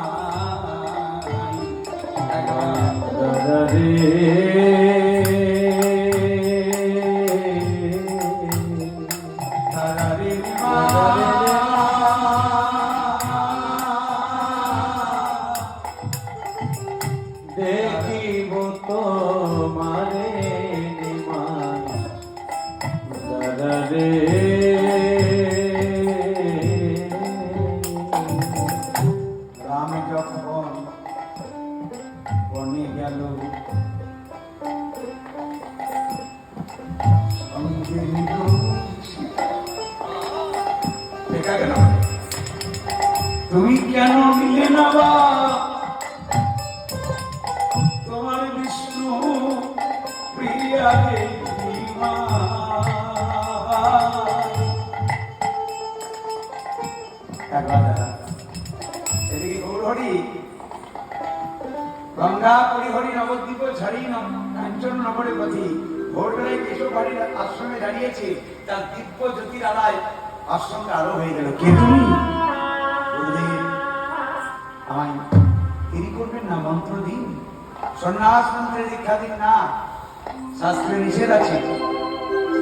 দাদা রে সারবে নিমাই। দেখিব তোমারে নিমান দাদা রে রাম যখন বনে গেল সঙ্গে নিল সীতা। দেখা গেল তুমি কেন নিলে না বা তোমার বিষ্ণু প্রিয়ারে এদিকে গৌরহরি গঙ্গা পরিহরি নবদ্বীপ ছাড়ি কাঞ্চন নগরে পথি ভোরবেলায় কেশব বাড়ির আশ্রমে দাঁড়িয়েছে, তার দিব্য জ্যোতির আলায় আশ্রমটা আরো হয়ে গেল। কে তুমি? গুরুদেব আমায় তিনি করবেন না, মন্ত্র দিন, সন্ন্যাস মন্ত্রে দীক্ষা দিন না, শাস্ত্রে নিষেধ আছে,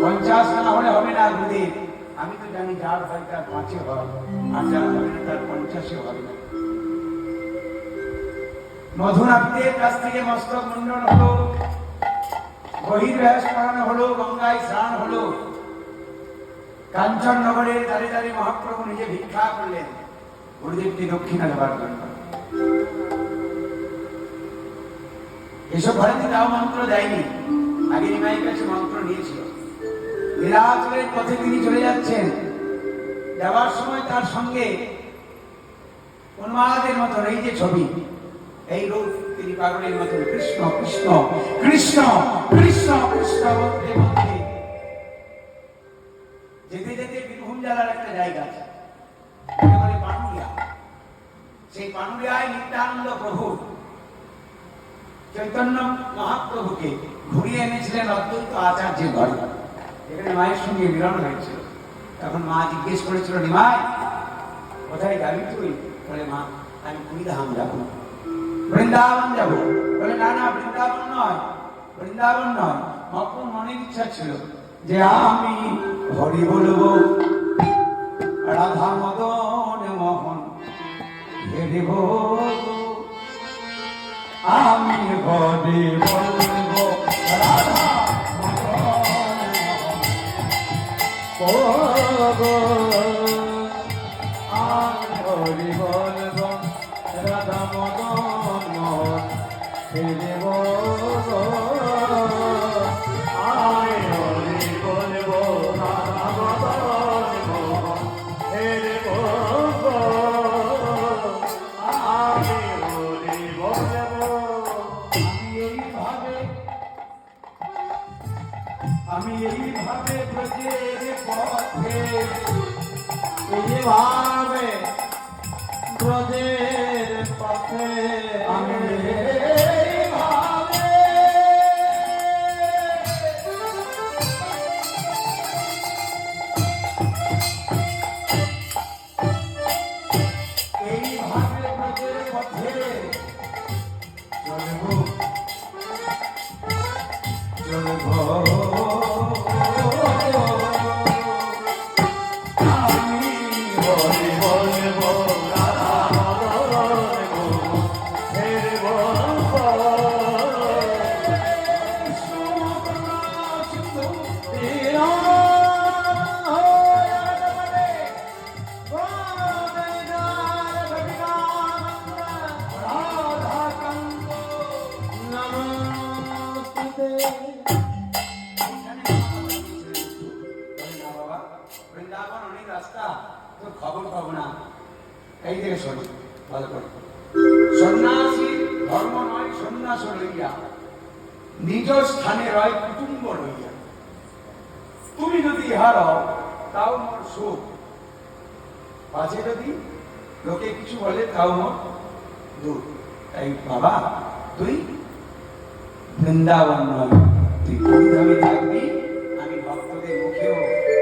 50 না হলে হবে না গুরুদেব। আমি তো জানি যার হয় তার 5 হয়, আর যার হবে না তার 50 হবে না। মধুনাথের কাছ থেকে মস্তক মুন্ডন হলো, বহির্ব্যাস করানো হলো, গঙ্গায় স্নান হলো, কাঞ্চন নগরের দাঁড়িয়ে দাঁড়িয়ে মহাপ্রভু নিজে ভিক্ষা করলেন গুরুদেবকে দক্ষিণা দেবার জন্য। এসব ভারতী তাও মন্ত্র দেয়নি, আগে নিমাইয়ের কাছে মন্ত্র নিয়েছিল। নীলাচলের পথে তিনি চলে যাচ্ছেন, যাওয়ার সময় তার সঙ্গে উন্মাদের মতন এই যে ছবি, এই রূপ, তিনি পাগলের মতন কৃষ্ণ কৃষ্ণ কৃষ্ণ কৃষ্ণ কৃষ্ণ বলতে বলতে যেতে যেতে বীরভূম জেলার একটা জায়গা আছে, বলে পানুরিয়া। সেই পানুরিয়ায় নিত্যানন্দ প্রভু চৈতন্য মহাপ্রভুকে ঘুরিয়ে এনেছিলেন অদ্বৈত আচার্যের ঘরে, এখানে মায়ের সঙ্গে মিলন হয়েছিল। তখন মা জিজ্ঞেস করেছিল, নিমাই কোথায় যাবি তুই? বলে মা আমি পুরীধাম যাবো, বৃন্দাবন যাবো। বলে না না, বৃন্দাবন নয়, বৃন্দাবন নয়। মহাপ্রভুর মনের ইচ্ছা ছিল যে আমি হরি বলবো, রাধা মদন মোহন হেরিব, আমি হরি বলবো রাধা হরি বলব রাধা মদন ফিরিব, আয় হরি বলব রাধা মদন ফিরিব, আমি হরি বলব। আমি এইভাবে ব্রজের পথে, এইভাবে ব্রজের পথে আমি এইভাবে ব্রজের পথে চলবো চলবো। হরি বলব রাধা মদন ফিরব, বৃন্দাবন অনেক রাস্তা, তো খবর পাবো না। এই থেকে শোনো ভালো করে, সন্ন্যাসী ধর্ম নয় সন্ন্যাস লইয়া, নিজ স্থানে রয় কুটুম্ব লইয়া। তুমি যদি ইহার হও তাও মোর সুখ, পাছে যদি লোকে কিছু বলে তাও মোর দূর। তাই বাবা তুই বৃন্দাবন নয়, তুই পরিধামে থাকবি, আমি ভক্তদের মুখেও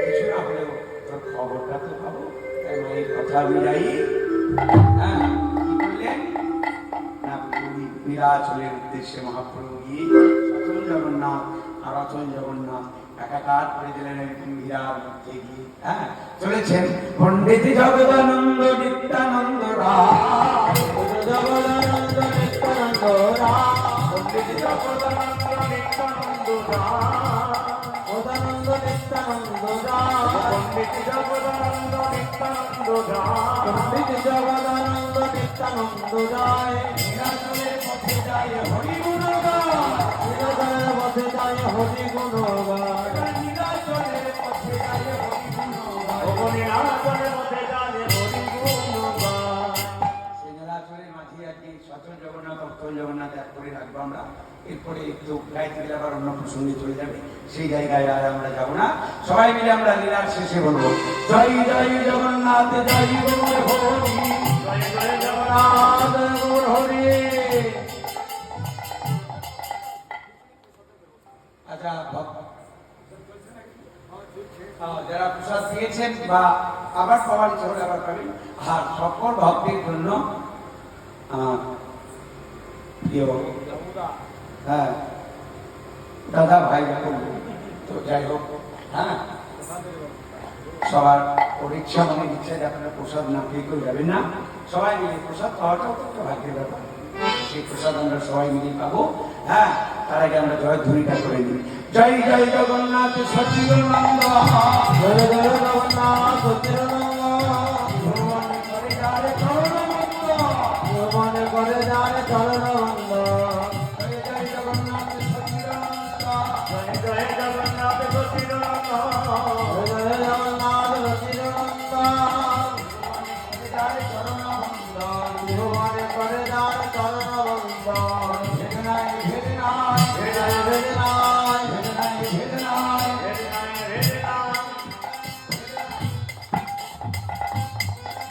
কিছু না হলেও তোর খবরটা তো পাবো। তাই মায়ের কথা অনুযায়ী হ্যাঁ কি করলেন না, পুরী নীলাচলের উদ্দেশ্যে মহাপ্রভু গিয়ে সচল জগন্নাথ আর অচল জগন্নাথ একাকার করে দিলেন একদিন বিরাট মধ্যে গিয়ে। হ্যাঁ চলেছেন পণ্ডিত জগদানন্দ নিত্যানন্দ রায়, জগদানন্দ নিত্যানন্দ রাম, পণ্ডিত জগদানন্দ নিত্যানন্দ রায়, জগদানন্দ নিত্যানন্দ রাম, পণ্ডিত জগদানন্দ নিত্যানন্দ রায়, পণ্ডিত জগদানন্দ নিত্যানন্দ রায়, নীলাচলের পথে যায় হরি গুণ গায়, নীলাচলের পথে যায় হরি গুণ গায়, নীলাচলের পথে যায় হরি গুণ গায়, ও নীলাচলের পথে যায় হরি গুণ গায়। সেই নীলাচলের মাঝে একদিন সচল জগন্নাথ অচল জগন্নাথ এক করে রাখবো আমরা। এরপরে একটু গাইতে গেলে আবার অন্য প্রসঙ্গে চলে যাবে, সেই জায়গায় আর আমরা যাবো না। সবাই মিলে আমরা লীলার শেষে বলবো জয় জয় জগন্নাথ জয় গৌর হরি, জয় জয় জগন্নাথ গৌর হরি। আচ্ছা যারা প্রসাদ পেয়েছেন বা আবার পাওয়ার ইচ্ছা হলে আবার পাবেন। আর সকল ভক্তের জন্য প্রিয় হ্যাঁ দাদা ভাই বোন, তো যাই হোক হ্যাঁ সবার ওর ইচ্ছা মনে ইচ্ছা যে আপনারা প্রসাদ না খেয়ে কেউ যাবেন না, সবাই মিলে প্রসাদ পাওয়াটাও তো একটা ভাগ্যের ব্যাপার। সেই প্রসাদ আমরা সবাই মিলে পাবো। হ্যাঁ তার আগে আমরা জয়ধ্বনিটা করে নিই জয় জয় জগন্নাথ সচিদানন্দ, জয় জয় জগন্নাথ সচিদানন্দ, ভগবান করে যারে চরণানন্দ, ভগবান করে যায় চরণানন্দ। জয় জয় জগন্নাথ সচিদানন্দ, জয় জয় জগন্নাথ সচিদানন্দ, জয় জয় জগন্নাথ সচিদানন্দ, করে যারে চরণানন্দ, ভগবান করে যায় চরণানন্দ। ভেদনায় ভেদনায় ভেদনায় ভেদনায়, ভেদনায় ভেদনায় ভেদনায় ভেদনায়,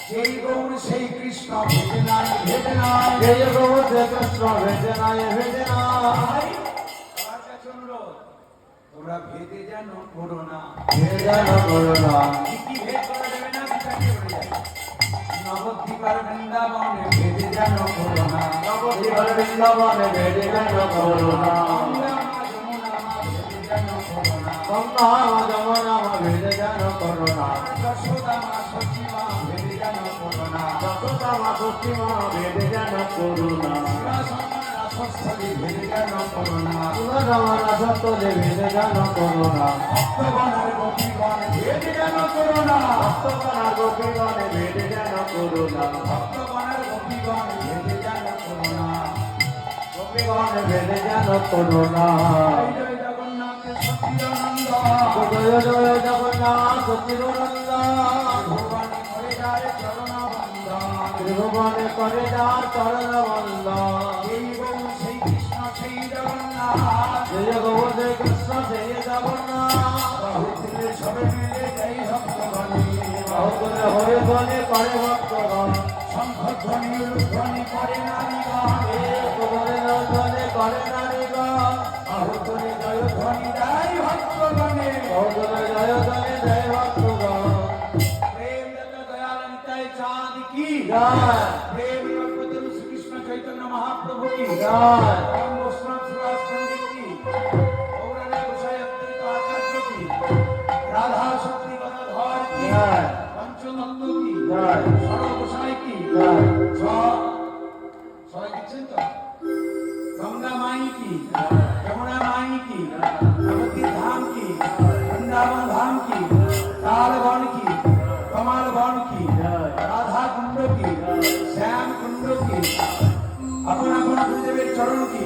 সেই গৌর সেই কৃষ্ণ ভেদনায় ভেদনায়। জয় গৌর জয় কৃষ্ণ ভেদনায় ভেদনায়। আমার কাছে অনুরোধ, তোমরা ভেদে যেন করো না, ভেদন করুণা, কি ভেদ করা যাবে না বিচারকে পড়ে যাবে। নবদ্বীপার বৃন্দাবনে ভেদে যেন করো না, নবদ্বীপের বৃন্দাবনে ভেদন করুণা, গঙ্গা মা যমুনা মা ভেদে যেন করো না, গঙ্গা যমুনা ভেদন করুণা, যশোদা মা সখী মা ভেদে যেন করো না, যশোদা মা সখী মা ভেদন করুণা, রাসমা রাসস্থলী ভেদে যেন করো না, পুনরমনা সত্যলে ভেদন করুণা, ভক্তগণের গোপীগণ ভেদে যেন করো না, ভক্তগণা গোপীগণে ভেদন করুণা, ভক্তগণের গোপীগণ ভেদে যেন করো না। গোপীগণে ভেদন করুণা। জয় জয় জগন্নাথ সচিদানন্দ, জয় জয় জগন্নাথ সচিদানন্দ, ভগবান করে যায় চরণাবন্দন, ত্রিভুবনে করে যার চরণ বন্দ। সেই গৌর সেই কৃষ্ণ সেই জগন্নাথ, জয় গৌর জয় কৃষ্ণ জয় জগন্নাথ, বাহুতে সবে মিলে যাই ভক্তগণে, বাহুগুলো হরে বলে করে ভক্তগণ, শঙ্খধ্বনি উলুধ্বনি করে নারীগণ, ভগবানে নন্দনে করে নারীগণ, বাহুতে জয়ধ্বনি দেয় ভক্তগণে। বাহুগুলো জয় জয় জয় ভক্তগণ। প্রেম দাতা দয়াল নিতাই চাঁদ কি জয়। প্রেম কল্পতরু শ্রীকৃষ্ণ চৈতন্য মহাপ্রভু কি জয়। রাম বৈষ্ণব সুভাষ পণ্ডিত কি গৌরাঙ্গ গোসাই অত্যন্ত আচার্য কি রাধা শক্তি গদাধর কি জয়। পঞ্চতত্ত্ব কি জয়। সর গোসাই কি জয়। সবাই দিচ্ছেন তো গঙ্গা মাই কি যমুনা মাই কি নবদ্বীপ ধাম কি বৃন্দাবন ধাম কি তালবন কি কমাল বন কি রাধা কুণ্ড কি শ্যাম কুণ্ড কি আপন আপন গুরুদেবের চরণ কি